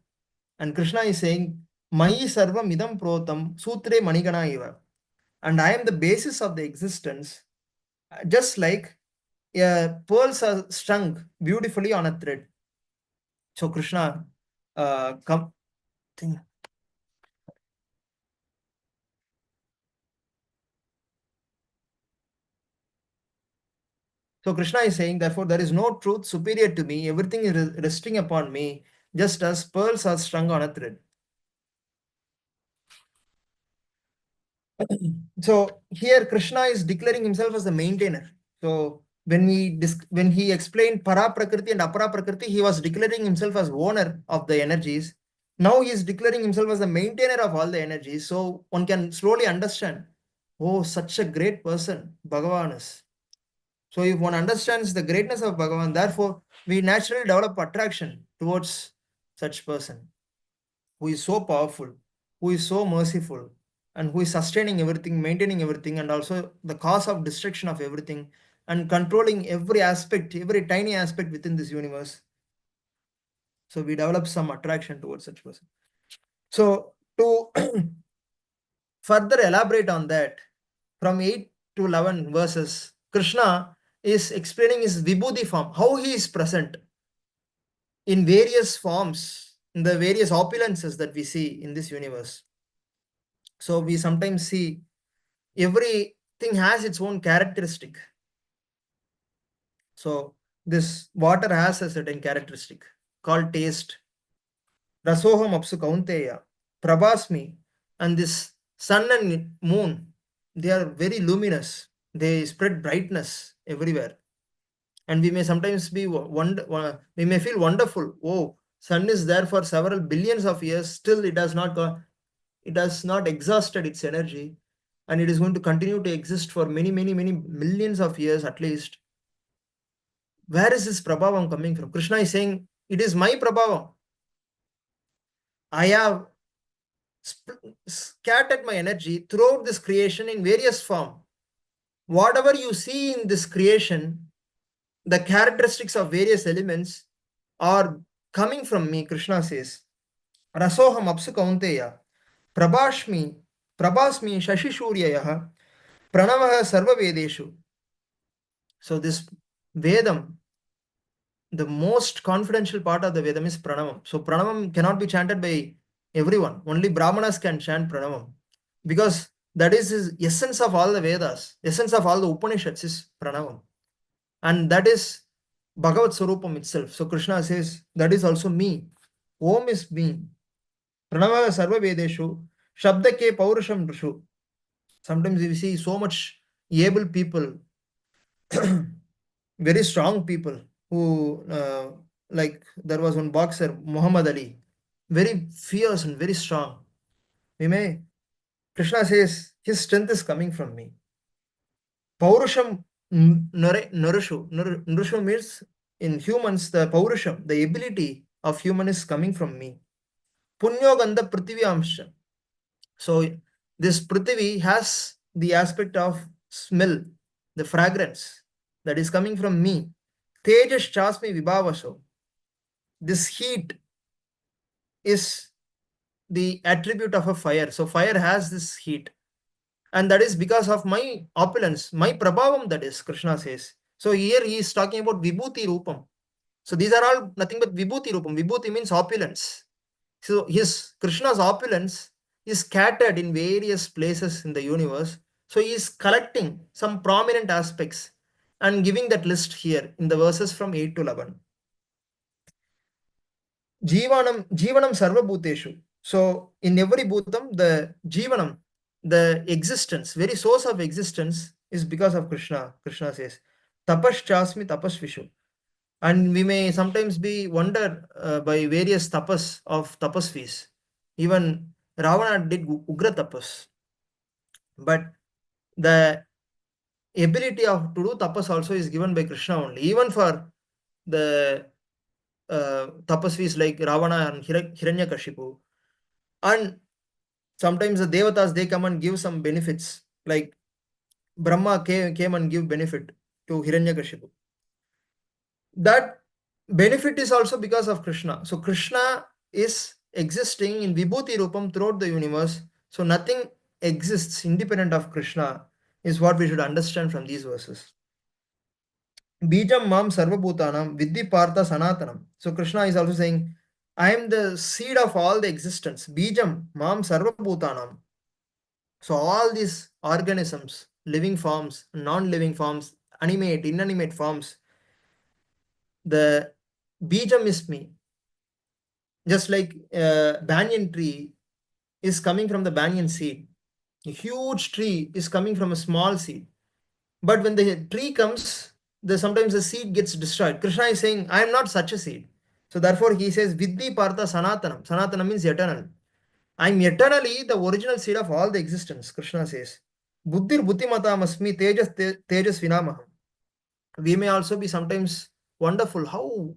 And Krishna is saying, Mayi sarvam idam protam sutre manigana eva. And I am the basis of the existence, just like pearls are strung beautifully on a thread. So Krishna, come. So Krishna is saying, therefore, there is no truth superior to me. Everything is resting upon me, just as pearls are strung on a thread. So here Krishna is declaring himself as the maintainer. So when he explained para prakriti and apara prakriti, he was declaring himself as owner of the energies. Now he is declaring himself as the maintainer of all the energies. So one can slowly understand, oh, such a great person Bhagavan is. So if one understands the greatness of Bhagavan, therefore we naturally develop attraction towards such person who is so powerful, who is so merciful, and who is sustaining everything, maintaining everything, and also the cause of destruction of everything, and controlling every aspect, every tiny aspect within this universe. So we develop some attraction towards such person. So to further elaborate on that, from 8 to 11 verses, Krishna is explaining his Vibhuti form, how he is present in various forms, in the various opulences that we see in this universe. So we sometimes see everything has its own characteristic. So this water has a certain characteristic called taste. Rasoham apsu kaunteya, prabhasmi, and this sun and moon, they are very luminous. They spread brightness everywhere. And we may sometimes be we may feel wonderful. Oh, sun is there for several billions of years. Still, it has not exhausted its energy, and it is going to continue to exist for many, many, many millions of years at least. Where is this prabhavam coming from? Krishna is saying, it is my prabhavam. I have scattered my energy throughout this creation in various form. Whatever you see in this creation, the characteristics of various elements are coming from me, Krishna says. Rasoham apsu kaunteya, prabhasmi shashi shuryayah, pranavah sarva vedeshu. So this Vedam, the most confidential part of the Vedam is Pranavam. So Pranavam cannot be chanted by everyone. Only Brahmanas can chant Pranavam, because that is his essence of all the Vedas, essence of all the Upanishads is Pranavam. And that is Bhagavad Swarupam itself. So Krishna says, that is also me. Om is me. Pranava Sarva Vedeshu, Shabda Ke Paurusham Drishu. Sometimes we see so much able people, very strong people who, like there was one boxer, Muhammad Ali, very fierce and very strong. Krishna says, his strength is coming from me. Paurusham Nurushu means in humans, the Paurusham, the ability of human is coming from me. Punyoganda Prithvi Amsha. So this Prithvi has the aspect of smell, the fragrance that is coming from me. Tejas Chasmi Vibhavasho. This heat is the attribute of a fire. So fire has this heat. And that is because of my opulence, my prabhavam, that is, Krishna says. So here he is talking about Vibhuti Rupam. So these are all nothing but Vibhuti Rupam. Vibhuti means opulence. So his Krishna's opulence is scattered in various places in the universe. So he is collecting some prominent aspects and giving that list here in the verses from 8 to 11. Jivanam Sarva Bhuteshu. So in every Bhutam, the Jivanam, the existence, very source of existence is because of Krishna. Krishna says, Tapas Chasmi Tapas Vishu. And we may sometimes be wonder by various tapas of tapasvis. Even Ravana did Ugra tapas. But the ability of to do tapas also is given by Krishna only. Even for the tapasvis like Ravana and Hiranyakashipu. And sometimes the devatas, they come and give some benefits, like Brahma came and give benefit to Hiranyakashipu. That benefit is also because of Krishna. So Krishna is existing in Vibhuti Rupam throughout the universe. So nothing exists independent of Krishna is what we should understand from these verses. Bijam Mam Sarvabhutanam Vidhi Partha Sanatanam. So Krishna is also saying, I am the seed of all the existence. Bijam Mam Sarvabhutanam. So all these organisms, living forms, non-living forms, animate, inanimate forms, the bijam is me. Just like banyan tree is coming from the banyan seed. A huge tree is coming from a small seed. But when the tree comes, sometimes the seed gets destroyed. Krishna is saying, I am not such a seed. So therefore he says, Vidhi Partha Sanatanam. Sanatana means eternal. I am eternally the original seed of all the existence, Krishna says. Buddhir Buddhimatam asmi tejas vinamaham. We may also be sometimes wonderful how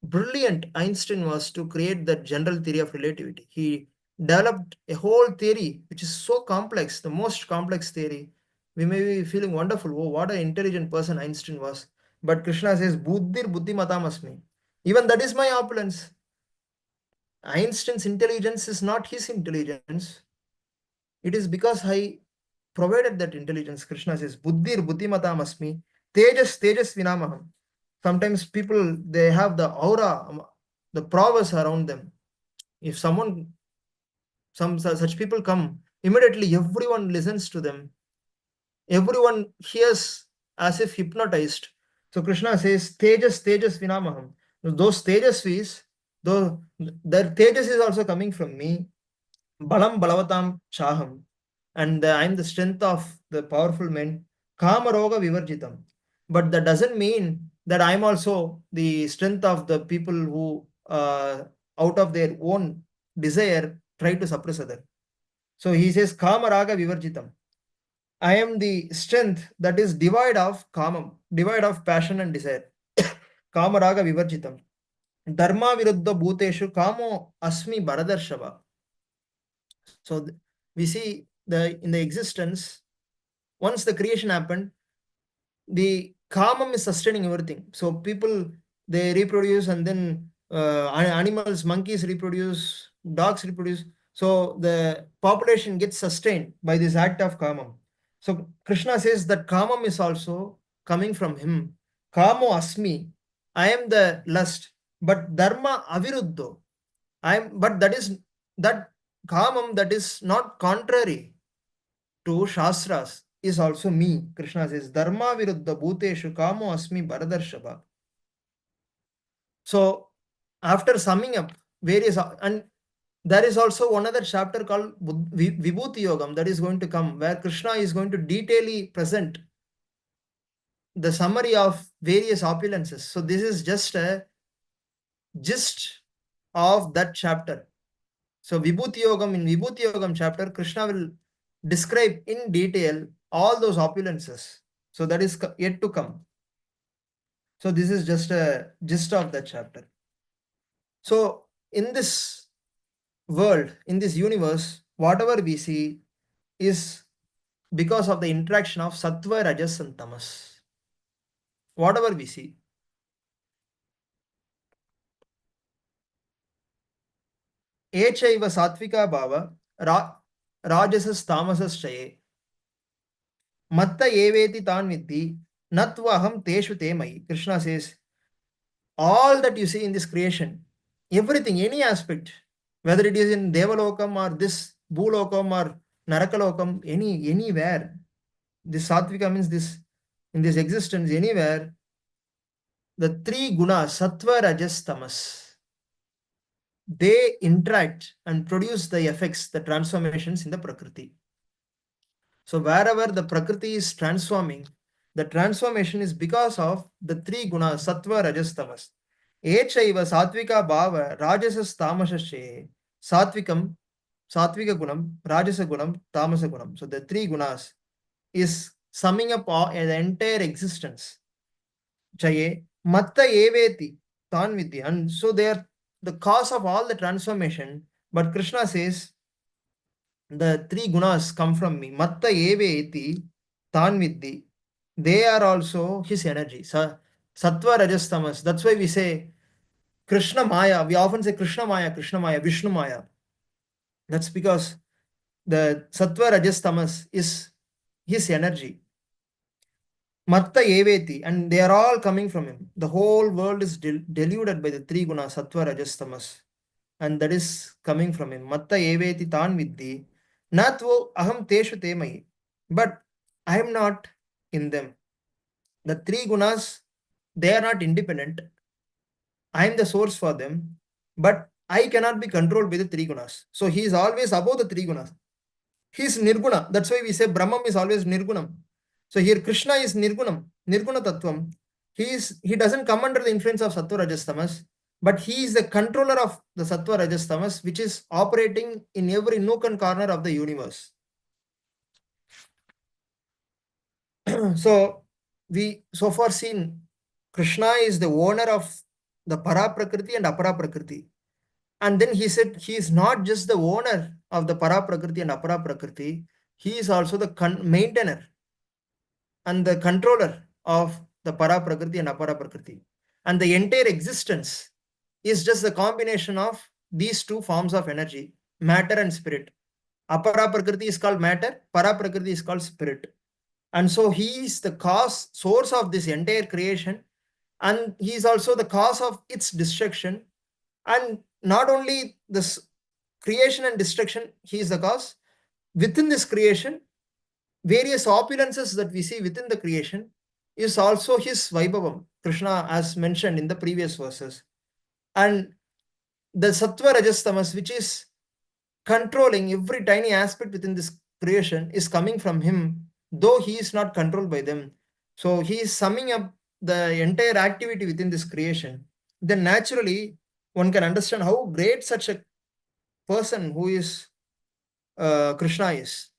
brilliant Einstein was to create the general theory of relativity. He developed a whole theory which is so complex, the most complex theory. We may be feeling wonderful. Oh, what an intelligent person Einstein was. But Krishna says, Buddhir Buddhimatam asmi. Even that is my opulence. Einstein's intelligence is not his intelligence. It is because I provided that intelligence. Krishna says, Buddhir Buddhimatam asmi, Tejas Vinamaham. Sometimes people, they have the aura, the prowess around them. If some such people come, immediately everyone listens to them. Everyone hears as if hypnotized. So Krishna says, Tejas Vinamaham. Those Tejasvis, though their Tejas is also coming from me. Balam Balavatam Chaham. And I am the strength of the powerful men. Kamaroga Vivarjitam. But that doesn't mean that I am also the strength of the people who, out of their own desire, try to suppress other. So he says, Kamaraga Vivarjitam. I am the strength that is devoid of kamam, devoid of passion and desire. Kamaraga Vivarjitam. Dharma Viruddha Bhuteshu Kamo Asmi Baradarshava. So we see in the existence, once the creation happened, the kamam is sustaining everything. So people, they reproduce, and then animals, monkeys reproduce, dogs reproduce. So the population gets sustained by this act of kamam. So Krishna says that kamam is also coming from him. Kamo asmi. I am the lust, but dharma aviruddho. But that is that kamam that is not contrary to Shastras is also me. Krishna says, Dharma viruddha bhuteshu kamo asmi bharadarshava. So, after summing up various, and there is also one other chapter called Vibhuti Yogam that is going to come, where Krishna is going to detailedly present the summary of various opulences. So, this is just a gist of that chapter. So, Vibhuti Yogam, in Vibhuti Yogam chapter, Krishna will describe in detail all those opulences. So, that is yet to come. So, this is just a gist of that chapter. So, in this world, in this universe, whatever we see is because of the interaction of sattva, rajas, and tamas. Whatever we see. Echaiva sattvika bhava, rajasas tamasas chaye, matta eveti tan vidhi, natvaham teshu te mai. Krishna says, all that you see in this creation, everything, any aspect, whether it is in Devalokam or this Bhulokam or Narakalokam, anywhere, this Sattvika means this, in this existence, anywhere, the three gunas, Sattva, Rajas, Tamas, they interact and produce the effects, the transformations in the Prakriti. So wherever the Prakriti is transforming, the transformation is because of the three gunas, Sattva, Rajas, Tamas. Echaiva Sattvika Bhava, Rajasas, Tamasashe, Sattvikam, Sattvika Gunam, Rajasa Gunam, Tamasa Gunam. So the three gunas is summing up all, the entire existence. Chaye, Matta Eveti, Tanvidhi. And so they are the cause of all the transformation. But Krishna says, the three gunas come from me. Matta Eveti, Tanvidhi. They are also his energy. Sattva, Rajas, Tamas. That's why we say Krishna Maya. We often say Krishna Maya, Vishnu Maya. That's because the Sattva, Rajas, Tamas is his energy. Matta Eveti, and they are all coming from him. The whole world is deluded by the three gunas, Sattva, Rajas, Tamas, and that is coming from him. Matta Eveti Tan Vidhi, Natvo Aham Teshu Temai, but I am not in them. The three gunas, they are not independent. I am the source for them, but I cannot be controlled by the three gunas. So he is always above the three gunas. He is Nirguna. That's why we say Brahman is always Nirgunam. So here Krishna is Nirgunam, Nirguna Tattvam. He doesn't come under the influence of Sattva Rajas Tamas, but he is the controller of the Sattva Rajas Tamas, which is operating in every nook and corner of the universe. So we so far seen Krishna is the owner of the Para Prakriti and Apara Prakriti. And then he said he is not just the owner of the Para Prakriti and Apara Prakriti, he is also the maintainer and the controller of the Para Prakriti and Apara Prakriti. And the entire existence is just the combination of these two forms of energy, matter and spirit. Apara Prakriti is called matter, Para Prakriti is called spirit. And so he is the cause, source of this entire creation, and he is also the cause of its destruction. And not only this creation and destruction, he is the cause. Within this creation, various opulences that we see within the creation is also his Vaibhavam, Krishna, as mentioned in the previous verses. And the Sattva Rajas Tamas, which is controlling every tiny aspect within this creation, is coming from him, though he is not controlled by them. So he is summing up the entire activity within this creation. Then naturally, one can understand how great such a person who is Krishna is.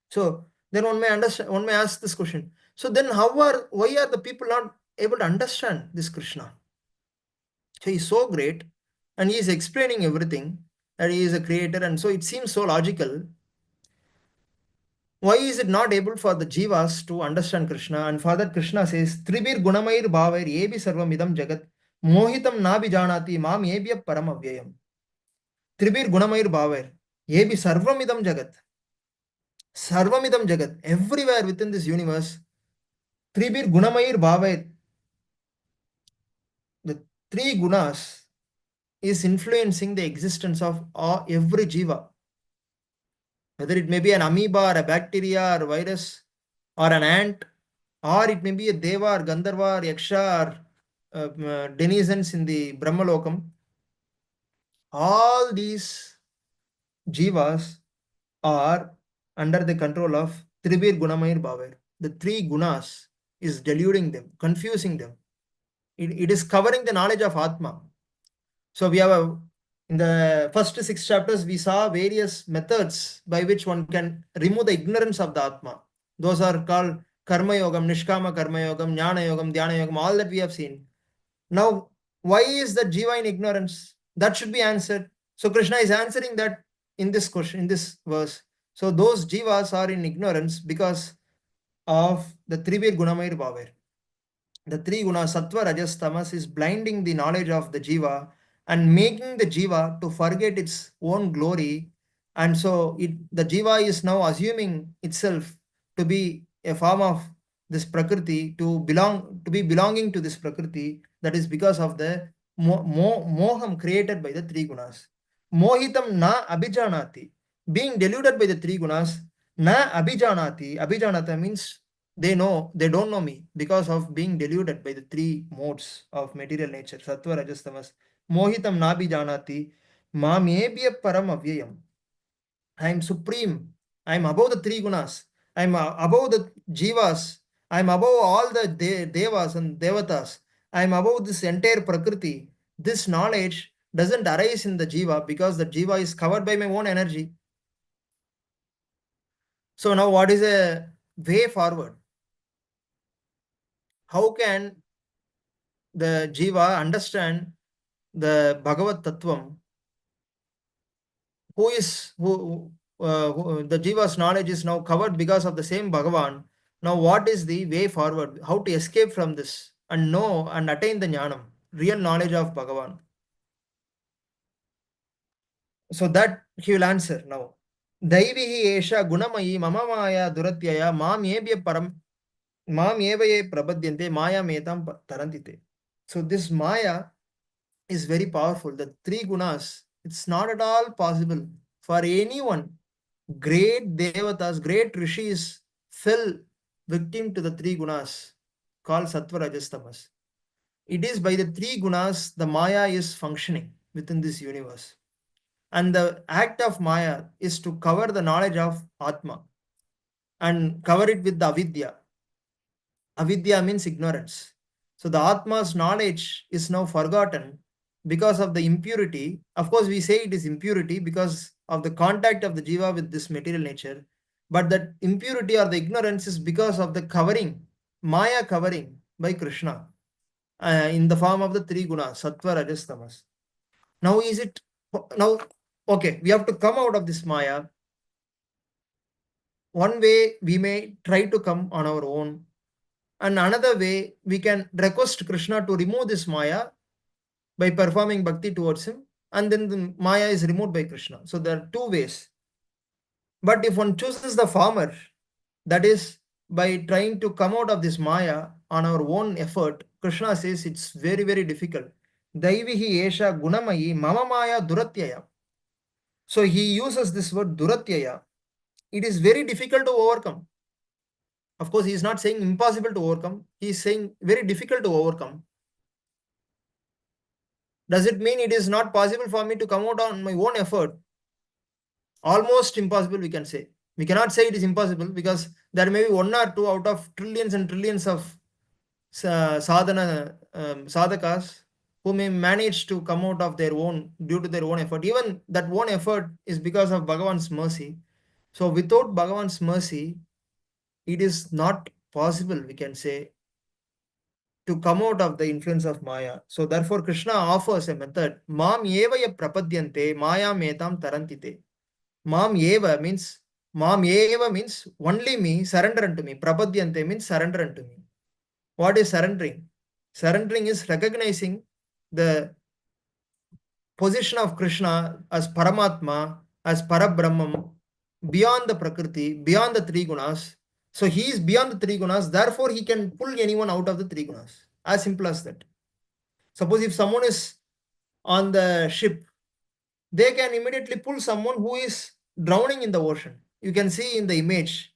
So then one may ask this question. So then why are the people not able to understand this Krishna? So he's so great and he is explaining everything, that he is a creator, and so it seems so logical. Why is it not able for the jivas to understand Krishna? And for that Krishna says, Tribir gunamair bhavair yebi sarvamidam jagat mohitam nabi janati mam yebya paramavyayam. Tribir gunamair bhavair yebi sarvamidam jagat. Sarvamidam jagat. Everywhere within this universe, Tribir gunamair bhavair. The three gunas is influencing the existence of every jiva, whether it may be an amoeba or a bacteria or virus or an ant, or it may be a deva or gandharva or yaksha or denizens in the brahmalokam. All these jivas are under the control of Tribir Gunamair Bhavar. The three gunas is deluding them, confusing them. It is covering the knowledge of Atma. So we have in the first 6 chapters, we saw various methods by which one can remove the ignorance of the Atma. Those are called Karma Yogam, Nishkama Karma Yogam, Jnana Yogam, Dhyana Yogam, all that we have seen. Now, why is the Jiva in ignorance? That should be answered. So Krishna is answering that in this question, in this verse. So those Jivas are in ignorance because of the Trivir Gunamair Bhavar. The three gunas, sattva, rajas, tamas, is blinding the knowledge of the jiva and making the jiva to forget its own glory. And so the jiva is now assuming itself to be a form of this prakriti, to be belonging to this prakriti. That is because of the moham created by the three gunas. Mohitam na abhijanati. Being deluded by the three gunas, na abhijanati. Abhijanata means they don't know me because of being deluded by the three modes of material nature, sattva, rajas, tamas. Mohitam nabi janati mamebhya param avyayam. I am supreme. I am above the three gunas. I am above the jivas. I am above all the devas and devatas. I am above this entire prakriti. This knowledge doesn't arise in the jiva because the jiva is covered by my own energy. So now what is a way forward? How can the jiva understand the Bhagavad Tattvam? The jiva's knowledge is now covered because of the same Bhagavan. Now, what is the way forward? How to escape from this and know and attain the jnanam, real knowledge of Bhagavan? So that he will answer now. Daivihi esha gunamayi mama maya duratyaya mam ebhya param mam evaye prabadyante maya metam tarantite. So this maya is very powerful. The three gunas, it's not at all possible for anyone. Great devatas, great rishis fell victim to the three gunas called sattva, rajas, tamas. It is by the three gunas the maya is functioning within this universe. And the act of maya is to cover the knowledge of Atma and cover it with the avidya. Avidya means ignorance. So the Atma's knowledge is now forgotten because of the impurity. Of course, we say it is impurity because of the contact of the jiva with this material nature. But that impurity or the ignorance is because of the covering, Maya covering by Krishna in the form of the three gunas, sattva, rajas, tamas. Now okay, we have to come out of this Maya. One way we may try to come on our own, and another way we can request Krishna to remove this Maya by performing bhakti towards him, and then the Maya is removed by Krishna. So there are two ways. But if one chooses the former, that is by trying to come out of this Maya on our own effort, Krishna says it's very, very difficult. Daivihi esha gunamayi mama maya duratyaya. So he uses this word duratyaya. It is very difficult to overcome. Of course, he is not saying impossible to overcome. He is saying very difficult to overcome. Does it mean it is not possible for me to come out on my own effort? Almost impossible, we can say. We cannot say it is impossible because there may be one or two out of trillions and trillions of sadhana sadhakas who may manage to come out of their own due to their own effort. Even that one effort is because of Bhagavan's mercy. So without Bhagavan's mercy, it is not possible, we can say, to come out of the influence of Maya. So therefore, Krishna offers a method. Mam evaya prapadyante Maya metam tarantite. Mam eva means only me, surrender unto me. Prapadyante means surrender unto me. What is surrendering? Surrendering is recognizing the position of Krishna as Paramatma, as Parabrahman, beyond the Prakriti, beyond the three gunas. So he is beyond the three gunas, therefore he can pull anyone out of the three gunas. As simple as that. Suppose if someone is on the ship, they can immediately pull someone who is drowning in the ocean. You can see in the image.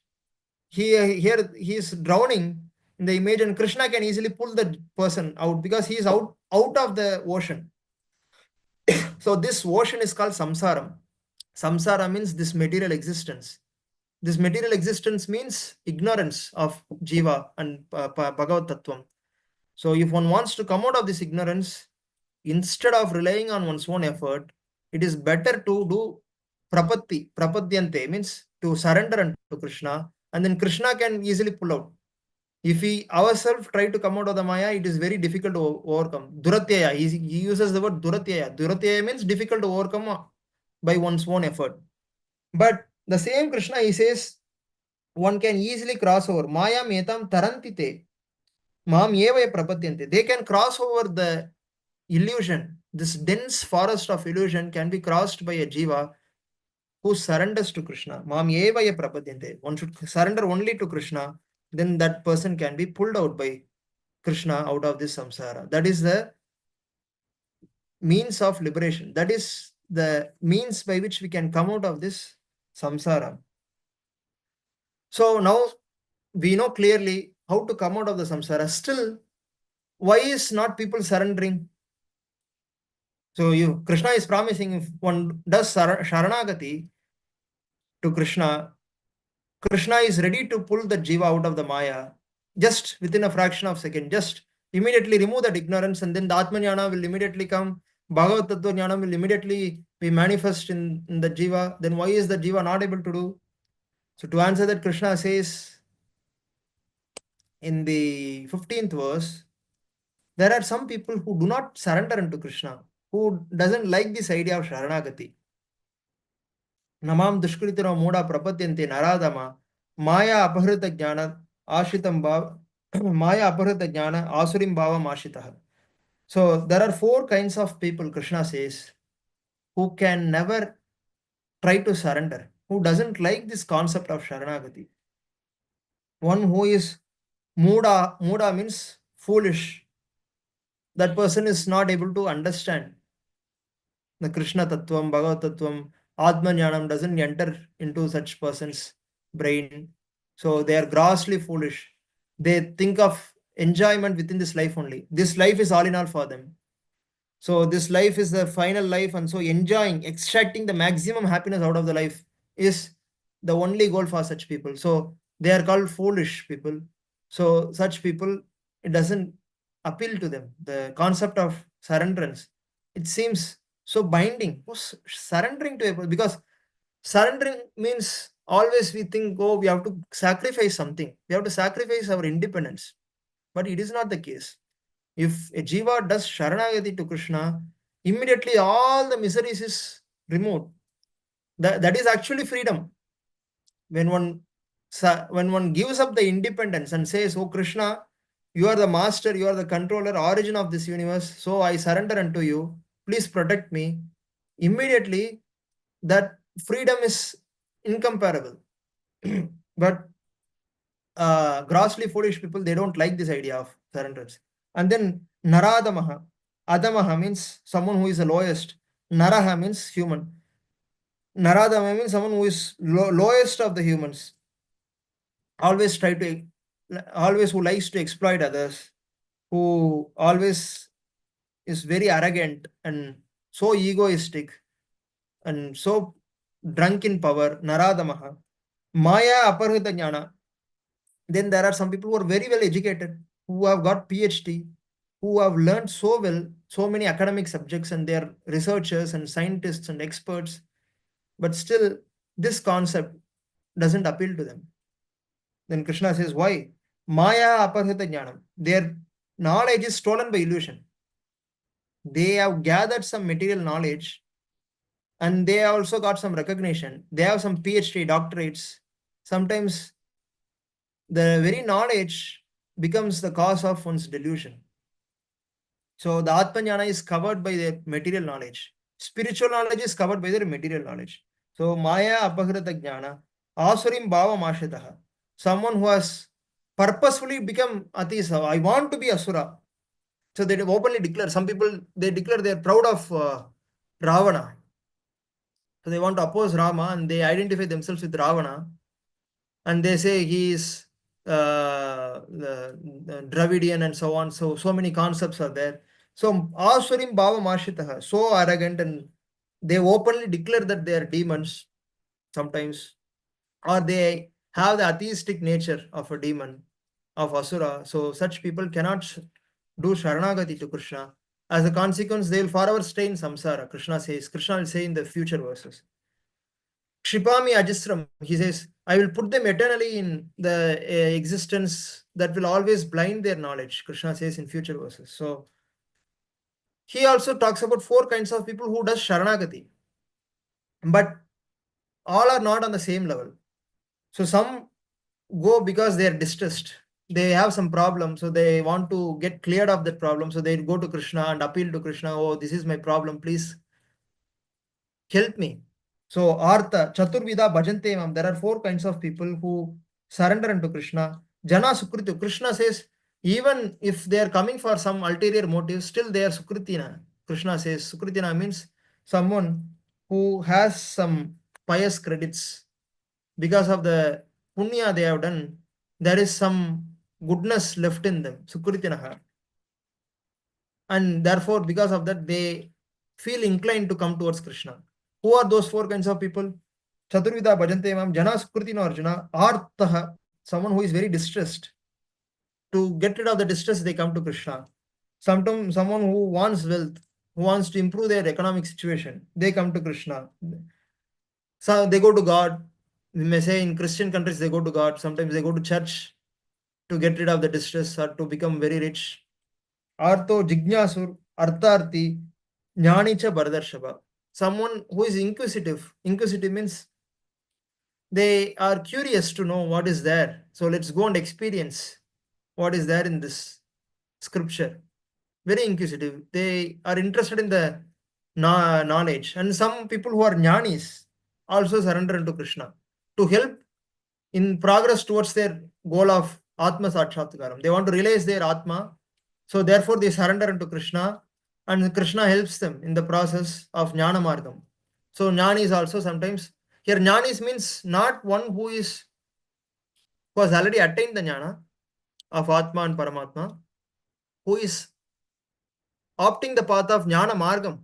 Here he is drowning in the image, and Krishna can easily pull the person out because he is out of the ocean. So this ocean is called samsara. Samsara means this material existence. This material existence means ignorance of jiva and Bhagavad Tattvam. So if one wants to come out of this ignorance, instead of relying on one's own effort, it is better to do prapatti. Prapadyante means to surrender unto Krishna, and then Krishna can easily pull out. If we ourselves try to come out of the Maya, it is very difficult to overcome. Duratyaya, he uses the word Duratyaya. Duratyaya means difficult to overcome by one's own effort. But the same Krishna, he says, one can easily cross over. Maya metam tarantite. Mam evaya prapadyante. They can cross over the illusion. This dense forest of illusion can be crossed by a jiva who surrenders to Krishna. Mam evaya prapadyante. One should surrender only to Krishna, then that person can be pulled out by Krishna out of this samsara. That is the means of liberation. That is the means by which we can come out of this samsara. So now we know clearly how to come out of the samsara. Still, why is not people surrendering? So Krishna is promising if one does sharanagati to Krishna, Krishna is ready to pull the jiva out of the Maya just within a fraction of a second. Just immediately remove that ignorance, and then the Atmajnana will immediately come. Bhagavad Tattva Jnana will immediately be manifest in the jiva. Then why is the jiva not able to do? So to answer that, Krishna says in the 15th verse, there are some people who do not surrender unto Krishna, who doesn't like this idea of Sharanagati. Namam dushkritira moda prapatyante naradama maya apahrita jnana ashitam bhav maya apahrita jnana asurim bhavam ashitaha. So there are 4 kinds of people, Krishna says, who can never try to surrender, who doesn't like this concept of Sharanagati. One who is muda means foolish. That person is not able to understand the Krishna Tattvam, Bhagavad Tattvam, Atma Jnanam doesn't enter into such person's brain. So they are grossly foolish. They think of enjoyment within this life only. This life is all in all for them. So this life is the final life, and so enjoying, extracting the maximum happiness out of the life is the only goal for such people. So they are called foolish people. So such people, it doesn't appeal to them. The concept of surrenderance, it seems so binding. Surrendering to a person, because surrendering means always we think, oh, we have to sacrifice something. We have to sacrifice our independence. But it is not the case. If a jiva does sharanagati to Krishna, immediately all the miseries is removed. That is actually freedom. When one gives up the independence and says, oh Krishna, you are the master, you are the controller, origin of this universe, so I surrender unto you, please protect me. Immediately that freedom is incomparable. But grossly foolish people, they don't like this idea of surrenderance. And then naradamaha. Adamaha means someone who is the lowest. Naraha means human. Naradamaha means someone who is lowest of the humans. Always who likes to exploit others, who always is very arrogant and so egoistic and so drunk in power. Naradamaha. Maya aparhita jnana. Then there are some people who are very well educated, who have got PhD, who have learned so well, so many academic subjects, and they are researchers and scientists and experts, but still this concept doesn't appeal to them. Then Krishna says, why? Maya aparhita jnanam. Their knowledge is stolen by illusion. They have gathered some material knowledge, and they have also got some recognition. They have some PhD, doctorates. Sometimes the very knowledge becomes the cause of one's delusion. So the Atmajnana is covered by their material knowledge. Spiritual knowledge is covered by their material knowledge. So Maya apahrita jnana, asurim bhava mashitaha. Someone who has purposefully become Atisa. I want to be Asura. So they openly declare, some people, they declare they're proud of Ravana. So they want to oppose Rama and they identify themselves with Ravana. And they say he is the Dravidian and so on. So many concepts are there. So Aswarim Bhava Mashitaha, so arrogant, and they openly declare that they are demons sometimes, or they have the atheistic nature of a demon, of Asura. So such people cannot do Sharanagati to Krishna. As a consequence, they will forever stay in samsara. Krishna will say in the future verses. Kshipami Ajisram, he says, I will put them eternally in the existence that will always blind their knowledge. Krishna says in future verses. So he also talks about four kinds of people who does Sharanagati. But all are not on the same level. So some go because they are distressed. They have some problem, so they want to get cleared of that problem. So they go to Krishna and appeal to Krishna, oh, this is my problem, please help me. So Artha, Chaturvida, Bhajante Mam. There are four kinds of people who surrender unto Krishna. Jana Sukritu. Krishna says, even if they are coming for some ulterior motive, still they are Sukritina. Krishna says, Sukritina means someone who has some pious credits. Because of the punya they have done, there is some goodness left in them. Sukritinaha. And therefore, because of that, they feel inclined to come towards Krishna. Who are those four kinds of people? Chaturvida bhajante mam jana sukritino Arjuna. Artaha, someone who is very distressed. To get rid of the distress, they come to Krishna. Sometimes someone who wants wealth, who wants to improve their economic situation, they come to Krishna. So they go to God. We may say in Christian countries they go to God. Sometimes they go to church to get rid of the distress or to become very rich. Artho Jignasur, Artharthi, Jnanicha Bhardarshava. Someone who is inquisitive. Inquisitive means they are curious to know what is there. So let's go and experience what is there in this scripture. Very inquisitive. They are interested in the knowledge. And some people who are jnanis also surrender into Krishna to help in progress towards their goal of Atma Sakshatkaram. They want to realize their Atma. So therefore they surrender into Krishna and Krishna helps them in the process of Jnana Margam. So Jnani is also sometimes, here Jnanis means not one who has already attained the Jnana of Atma and Paramatma, who is opting the path of Jnana Margam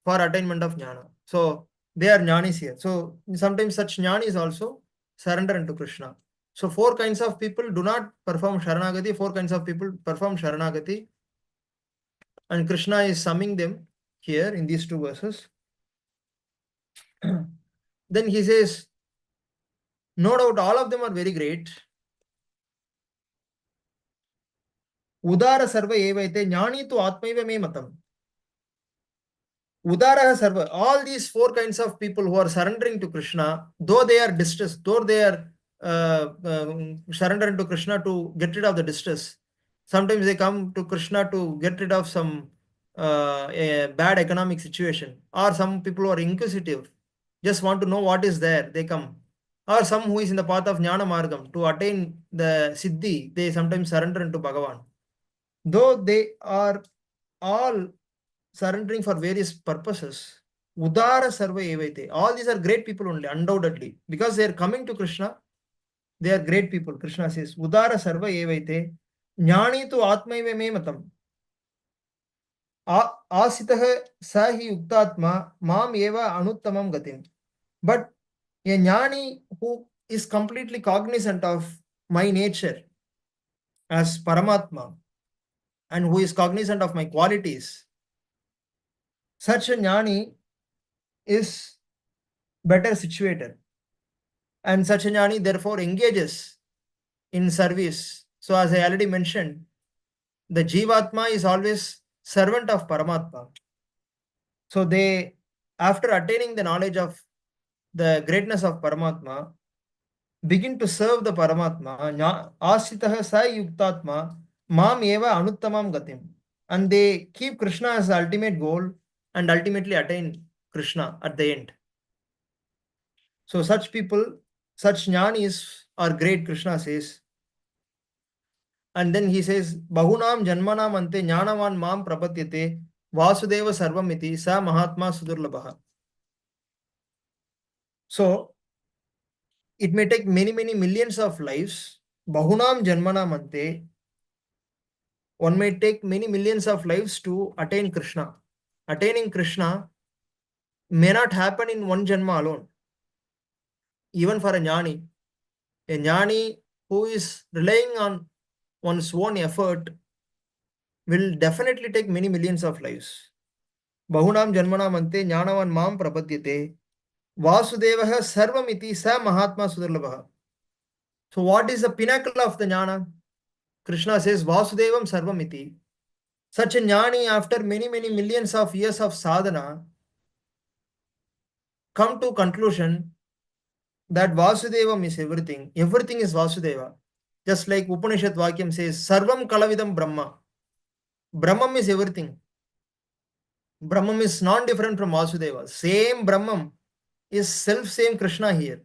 for attainment of Jnana. So they are Jnanis here. So sometimes such Jnanis also surrender into Krishna. So four kinds of people do not perform Sharanagati, four kinds of people perform Sharanagati. And Krishna is summing them here in these two verses. Then he says, no doubt all of them are very great. Udara sarva evaite jnani tu atmaiva me matam. Udara sarva, all these four kinds of people who are surrendering to Krishna, though they are distressed, though they are surrendering to Krishna to get rid of the distress. Sometimes they come to Krishna to get rid of some a bad economic situation, or some people who are inquisitive, just want to know what is there, they come. Or some who is in the path of Jnana Margam to attain the Siddhi, they sometimes surrender into Bhagavan. Though they are all surrendering for various purposes, Udara Sarva Evaite, all these are great people only, undoubtedly, because they are coming to Krishna. They are great people. Krishna says, Udara Sarva Evaite, Jnani tu Atmaive me matam. Asitah sahi Uktatma, Mam eva Anuttamam gatim. But a Jnani who is completely cognizant of my nature as Paramatma and who is cognizant of my qualities, such a Jnani is better situated. And such a Jnani therefore engages in service. So as I already mentioned, the Jivatma is always servant of Paramatma. So they, after attaining the knowledge of the greatness of Paramatma, begin to serve the Paramatma. Asitah sai yuktatma mam eva anuttamam gatim. And they keep Krishna as the ultimate goal and ultimately attain Krishna at the end. So such people, such jnanis are great, Krishna says. And then he says, Bahunam Janmanam Ante Jnanavan Mam Prapatyate Vasudeva Sarvamiti Sa Mahatma Sudurlabha. So it may take many, many millions of lives. Bahunam Janmanam Ante, one may take many millions of lives to attain Krishna. Attaining Krishna may not happen in one Janma alone. Even for a jnani who is relying on one's own effort will definitely take many millions of lives. Bahunam Janmanam Ante Jnanavan Mam Prapadyate Vasudevah Sarvamiti Sa Mahatma Sudurlabha. So what is the pinnacle of the jnana? Krishna says Vasudevam Sarvamiti. Such a jnani, after many, many millions of years of sadhana, come to conclusion that Vasudevam is everything. Everything is Vasudeva. Just like Upanishad Vakyam says, Sarvam Kalavidam Brahma. Brahman is everything. Brahman is non-different from Vasudeva. Same Brahman is self-same Krishna here.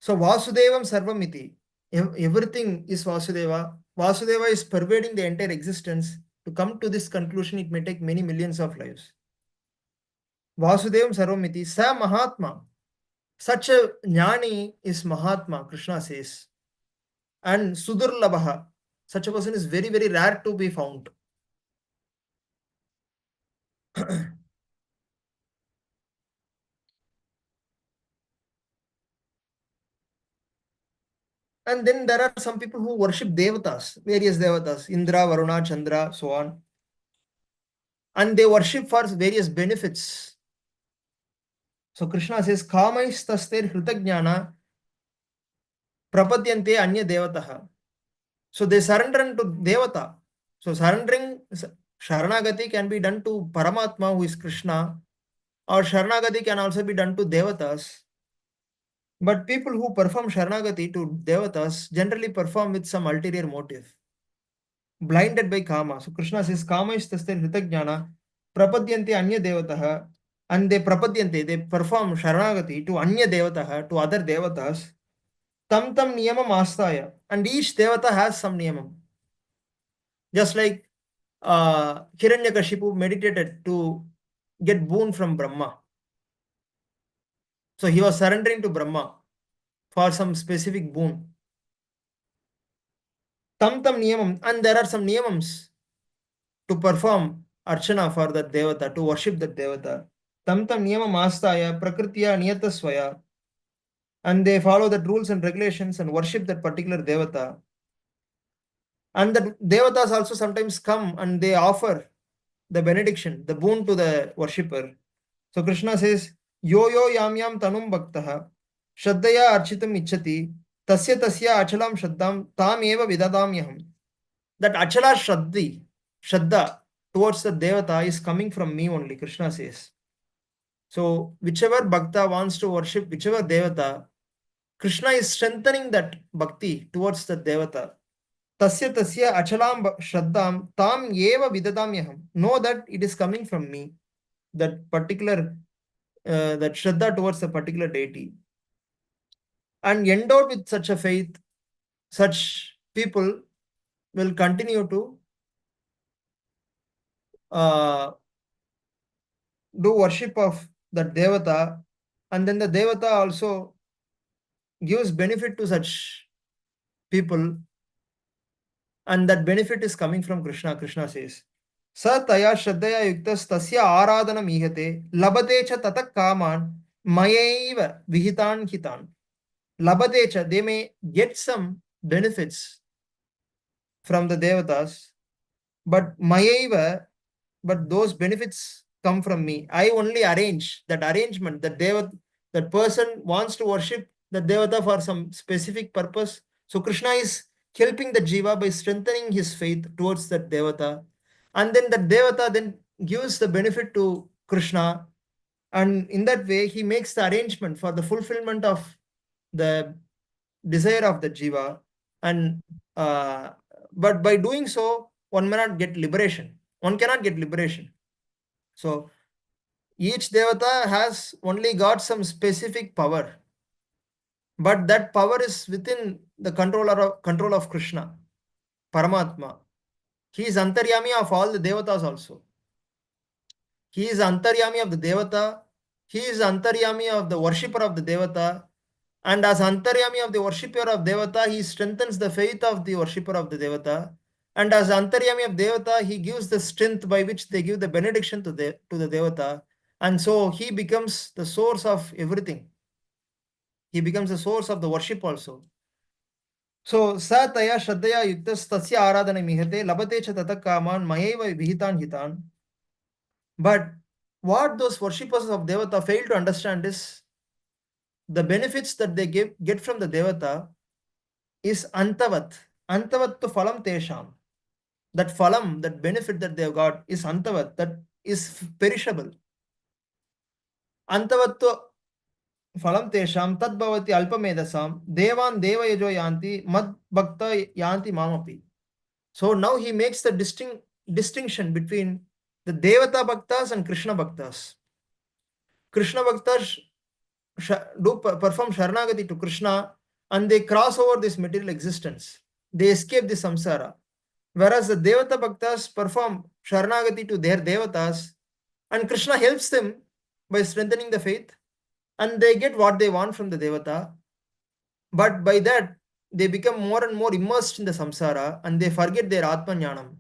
So Vasudevam Sarvamiti. Everything is Vasudeva. Vasudeva is pervading the entire existence. To come to this conclusion, it may take many millions of lives. Vasudevam Sarvamiti Sa Mahatma. Such a jnani is Mahatma, Krishna says. And Sudurlabha. Such a person is very, very rare to be found. And then there are some people who worship devatas, various devatas, Indra, Varuna, Chandra, so on. And they worship for various benefits. So Krishna says, Kamais taster hritagnyana prapadyante anya devataha. So they surrender to devata. So surrendering, Sharanagati can be done to Paramatma, who is Krishna, or Sharanagati can also be done to devatas. But people who perform Sharanagati to devatas generally perform with some ulterior motive, blinded by Kama. So Krishna says, Kama is tastir hritagnyana prapadyante anya devataha, and they perform Sharanagati to anya devataha, to other devatas. Tam niyamam astaya, and each devata has some niyamam. Just like Hiranyakashipu meditated to get boon from Brahma. So he was surrendering to Brahma for some specific boon. Tam niyamam, and there are some niyamams to perform archana for that devata, to worship that devata. Tam niyamam astaya prakritya niyatasvaya, and they follow the rules and regulations and worship that particular devata. And the devatas also sometimes come and they offer the benediction, the boon to the worshipper. So Krishna says, Yo yam yam tanum bhaktaha shraddhaya architam ichchati tasya achalam shraddham tam eva vidadamyaham. That achala shraddha towards the devata is coming from me only, Krishna says. So whichever bhakta wants to worship whichever devata, Krishna is strengthening that bhakti towards the devata. Tasya achalam shraddham tam eva vidadamyaham. Know that it is coming from me, that particular that shraddha towards a particular deity. And endowed with such a faith, such people will continue to do worship of the devata, and then the devata also gives benefit to such people, and that benefit is coming from Krishna. Krishna says, Sa taya shraddhaya yuktas tasya aradhanam ihate labate cha tatak kaman mayaiva vihitan hitan. Labadecha, they may get some benefits from the devatas, but mayaiva, but those benefits come from me. I only arrange that arrangement. That person wants to worship the devata for some specific purpose. So Krishna is helping the jiva by strengthening his faith towards that devata, and then the devata then gives the benefit to Krishna, and in that way he makes the arrangement for the fulfillment of the desire of the jiva. And but by doing so, one may not get liberation. One cannot get liberation. So each devata has only got some specific power, but that power is within the control of Krishna. Paramatma. He is Antaryami of all the Devatas also. He is Antaryami of the Devata. He is Antaryami of the worshipper of the Devata. And as Antaryami of the worshipper of Devata, he strengthens the faith of the worshipper of the Devata. And as Antaryami of Devata, he gives the strength by which they give the benediction to the Devata. And so he becomes the source of everything. He becomes the source of the worship also. So, sa taya shraddhaya yuktas tasya aradhana mihate labate cha tata kaman mayeva vihitan hitan. But what those worshippers of Devata fail to understand is the benefits that they get from the Devata is antavat. Antavat to phalam tesham. That phalam, that benefit that they have got is antavat, that is perishable. Antavat to phalam tesham tad bhavati alpamedasam devan devayajo yanti mad bhakta yanti mamapi. So now he makes the distinction between the Devata Bhaktas and Krishna Bhaktas. Krishna Bhaktas perform Sharanagati to Krishna and they cross over this material existence. They escape the samsara. Whereas the Devata Bhaktas perform Sharanagati to their Devatas and Krishna helps them by strengthening the faith and they get what they want from the Devata. But by that, they become more and more immersed in the samsara and they forget their Atmanyanam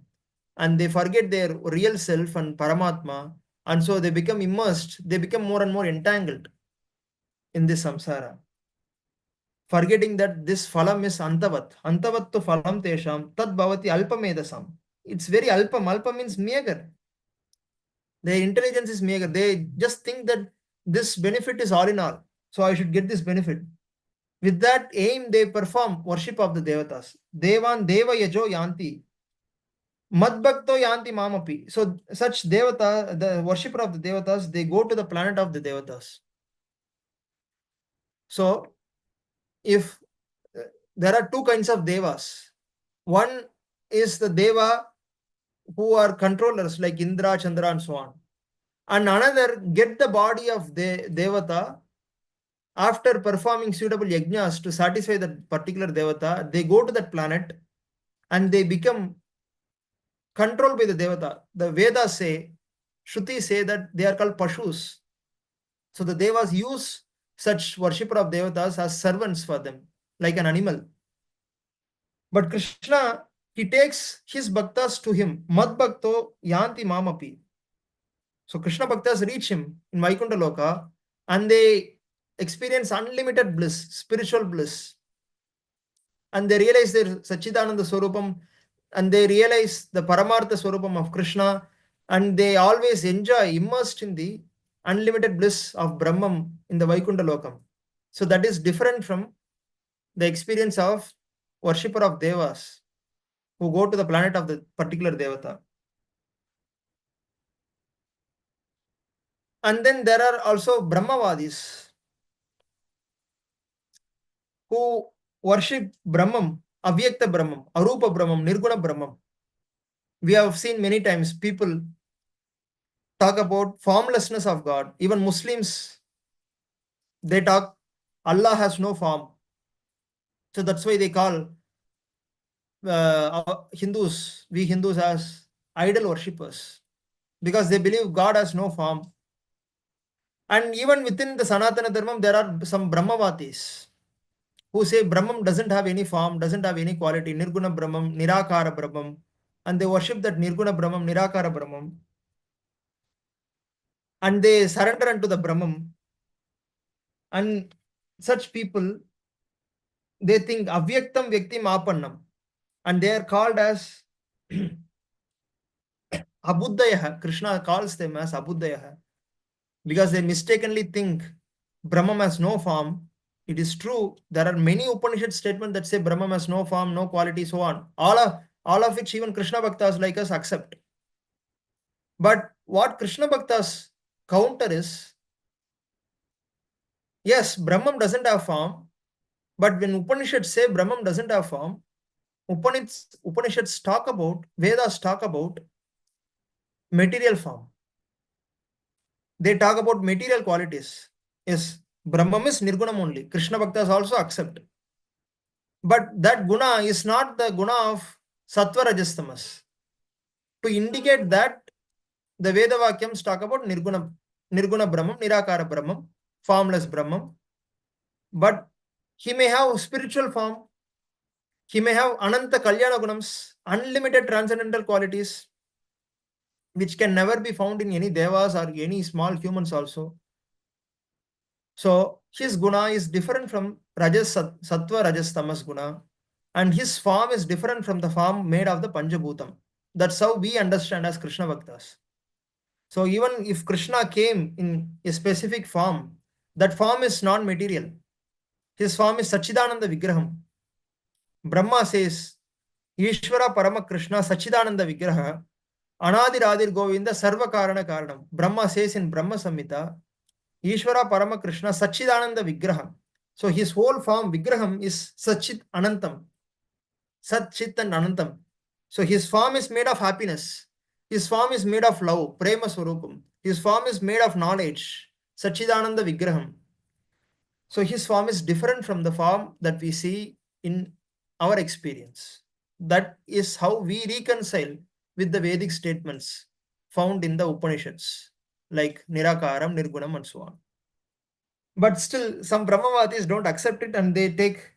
and they forget their real self and Paramatma. And so they become immersed, they become more and more entangled in this samsara. Forgetting that this phalam is antavat. Antavat to phalam tesham tad bhavati alpamedasam. It's very alpam. Alpam means meager. Their intelligence is meager. They just think that this benefit is all in all. So I should get this benefit. With that aim, they perform worship of the Devatas. Devan Deva Yajo Yanti. Madbhakto Yanti Mamapi. So such Devata, the worshipper of the Devatas, they go to the planet of the Devatas. So if there are two kinds of Devas. One is the Deva who are controllers like Indra, Chandra and so on. And another get the body of the Devata after performing suitable yajnas to satisfy that particular Devata. They go to that planet and they become controlled by the Devata. The Vedas say, Shruti say that they are called Pashus. So the Devas use such worshipper of Devatas as servants for them, like an animal. But Krishna, he takes his bhaktas to him. Mad bhakto yanti mamapi. So Krishna bhaktas reach him in Vaikuntha Loka and they experience unlimited bliss, spiritual bliss. And they realize their Sachidananda Swarupam and they realize the Paramartha Swarupam of Krishna and they always enjoy, immersed in the unlimited bliss of Brahman in the Vaikuntha Lokam. So that is different from the experience of worshipper of Devas who go to the planet of the particular Devata. And then there are also Brahmavadis who worship Brahman, Avyakta Brahman, Arupa Brahman, Nirguna Brahman. We have seen many times people talk about formlessness of God. Even Muslims, they talk, Allah has no form. So that's why they call Hindus, we Hindus as idol worshippers. Because they believe God has no form. And even within the Sanatana Dharma, there are some Brahmavatis who say Brahman doesn't have any form, doesn't have any quality, Nirguna Brahman, Nirakara Brahman, and they worship that Nirguna Brahman, Nirakara Brahman, and they surrender unto the Brahman. And such people, they think Avyaktam Vyaktim Apannam, and they are called as Abuddhayaha. Krishna calls them as Abuddhayaha because they mistakenly think Brahman has no form. It is true, there are many Upanishad statements that say Brahman has no form, no quality, so on. All of which even Krishna Bhaktas like us accept. But what Krishna Bhaktas counter is, yes, Brahman doesn't have form, but when Upanishads say Brahman doesn't have form, Upanishads talk about, Vedas talk about material form. They talk about material qualities. Yes, Brahman is Nirgunam only. Krishna Bhaktas also accept. But that guna is not the guna of Sattva, Rajas, Tamas. To indicate that, the Veda Vakyams talk about Nirguna Brahman, Nirakara Brahman, formless Brahman. But he may have spiritual form. He may have Ananta Kalyana Gunams, unlimited transcendental qualities, which can never be found in any devas or any small humans also. So his guna is different from Sattva, Rajas, Tamas guna, and his form is different from the form made of the Panjabhutam. That's how we understand as Krishna Bhaktas. So even if Krishna came in a specific form, that form is non-material. His form is Sachidananda Vigraham. Brahma says, Ishvara Parama Krishna Sachidananda Vigraha Anadiradir Govinda Sarva Karana Karanam. Brahma says in Brahma Samhita, Ishvara Parama Krishna Sachidananda Vigraha. So his whole form, Vigraham, is Satchit Anantam. Sat, Chit and Anantam. So his form is made of happiness. His form is made of love, Prema Swarupam. His form is made of knowledge, Sachidananda Vigraham. So his form is different from the form that we see in our experience. That is how we reconcile with the Vedic statements found in the Upanishads, like Nirakaram, Nirgunam, and so on. But still, some Brahmavatis don't accept it, and they think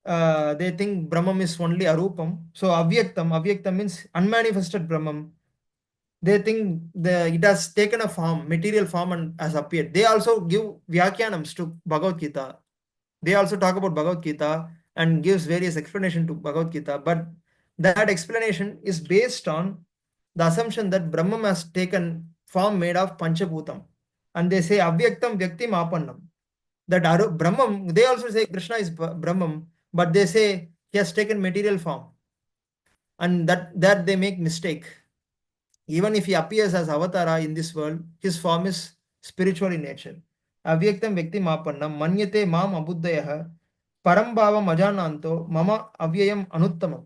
Brahman is only Arupam. So Avyaktam means unmanifested Brahman. They think it has taken a form, material form, and has appeared. They also give Vyakyanams to Bhagavad Gita. They also talk about Bhagavad Gita and gives various explanation to Bhagavad Gita, but that explanation is based on the assumption that Brahman has taken form made of Panchabhutam. And they say Avyaktam Vyaktim Apannam. That Brahman, they also say Krishna is Brahman, but they say he has taken material form. And that they make mistake. Even if he appears as Avatara in this world, his form is spiritual in nature. Avyaktam Vyaktim Apannam Manyate Mam Abuddhayaha Parambhava Majananto Mama Avyayam Anuttamam.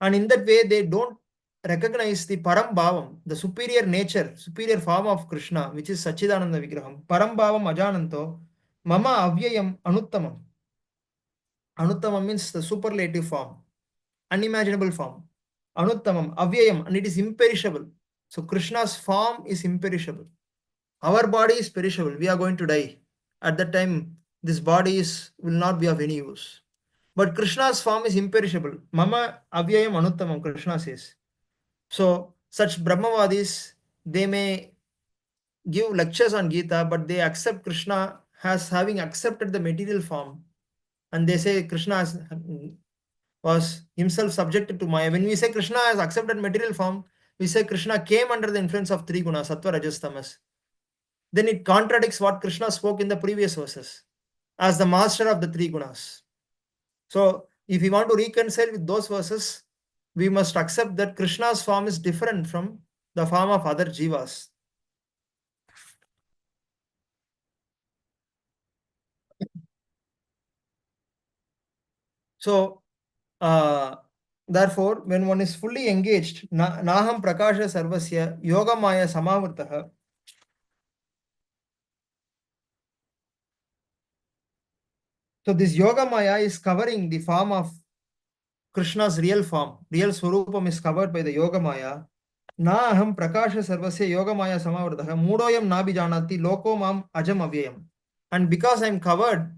And in that way, they don't recognize the Parambhavam, the superior nature, superior form of Krishna, which is Sachidananda Vigraham. Parambhavam Ajananto Mama Avyayam Anuttamam. Anuttamam means the superlative form, unimaginable form. Anuttamam, Avyayam, and it is imperishable. So Krishna's form is imperishable. Our body is perishable. We are going to die. At that time, this body will not be of any use. But Krishna's form is imperishable. Mama Avyayam Anuttamam, Krishna says. So such Brahmavadis, they may give lectures on Gita, but they accept Krishna as having accepted the material form. And they say Krishna was himself subjected to Maya. When we say Krishna has accepted material form, we say Krishna came under the influence of three gunas, Sattva, Rajas, Tamas. Then it contradicts what Krishna spoke in the previous verses as the master of the three gunas. So if we want to reconcile with those verses, we must accept that Krishna's form is different from the form of other jivas. So, therefore, when one is fully engaged, Naham Prakasha Sarvasya Yoga Maya Samavrtaha. So, this Yoga Maya is covering the form of Krishna's real form. Real Swarupam is covered by the Yoga Maya. Na aham prakasha sarvasya yoga maya samavrtaha mudoyam nabijanati loko mam ajam avyayam. And because I am covered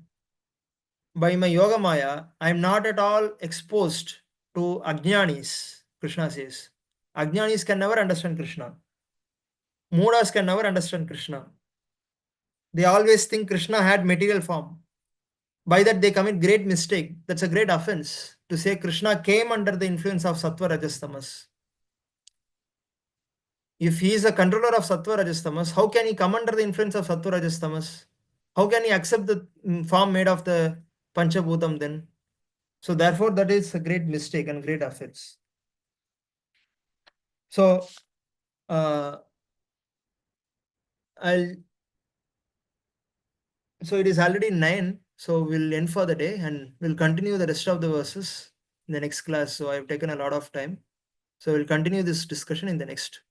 by my yoga maya, I am not at all exposed to ajnanis, Krishna says. Ajnanis can never understand Krishna. Mudas can never understand Krishna. They always think Krishna had material form. By that they commit great mistake. That's a great offense to say Krishna came under the influence of Sattva, Rajas, Tamas. If he is a controller of Sattva, Rajas, Tamas, how can he come under the influence of Sattva, Rajas, Tamas? How can he accept the form made of the Panchabhutam then? So therefore, that is a great mistake and great offense. So so it is already 9. So we'll end for the day and we'll continue the rest of the verses in the next class. So I've taken a lot of time. So we'll continue this discussion in the next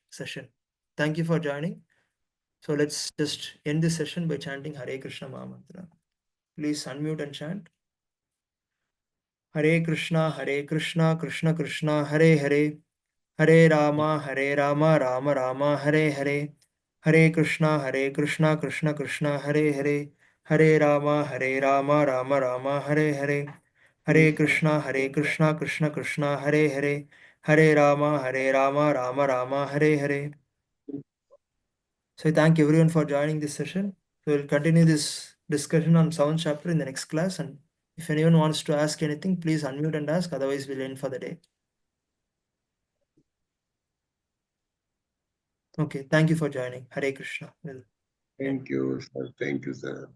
session. Thank you for joining. So let's just end this session by chanting Hare Krishna Mahamantra. Please unmute and chant. Hare Krishna, Krishna Krishna, Hare Hare, Hare Rama, Rama Rama, Hare Hare, Hare Krishna, Krishna Krishna, Hare Hare, Hare Rama, Rama Rama, Hare Hare, Hare Krishna, Krishna Krishna, Hare Hare, Hare Rama, Rama Rama, Hare Hare. So I thank everyone for joining this session. We will continue this discussion on 7th chapter in the next class, and if anyone wants to ask anything, please unmute and ask, otherwise we'll end for the day. Okay, thank you for joining. Hare Krishna. Thank you, sir. Thank you, sir.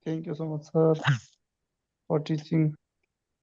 Thank you so much, sir, for teaching.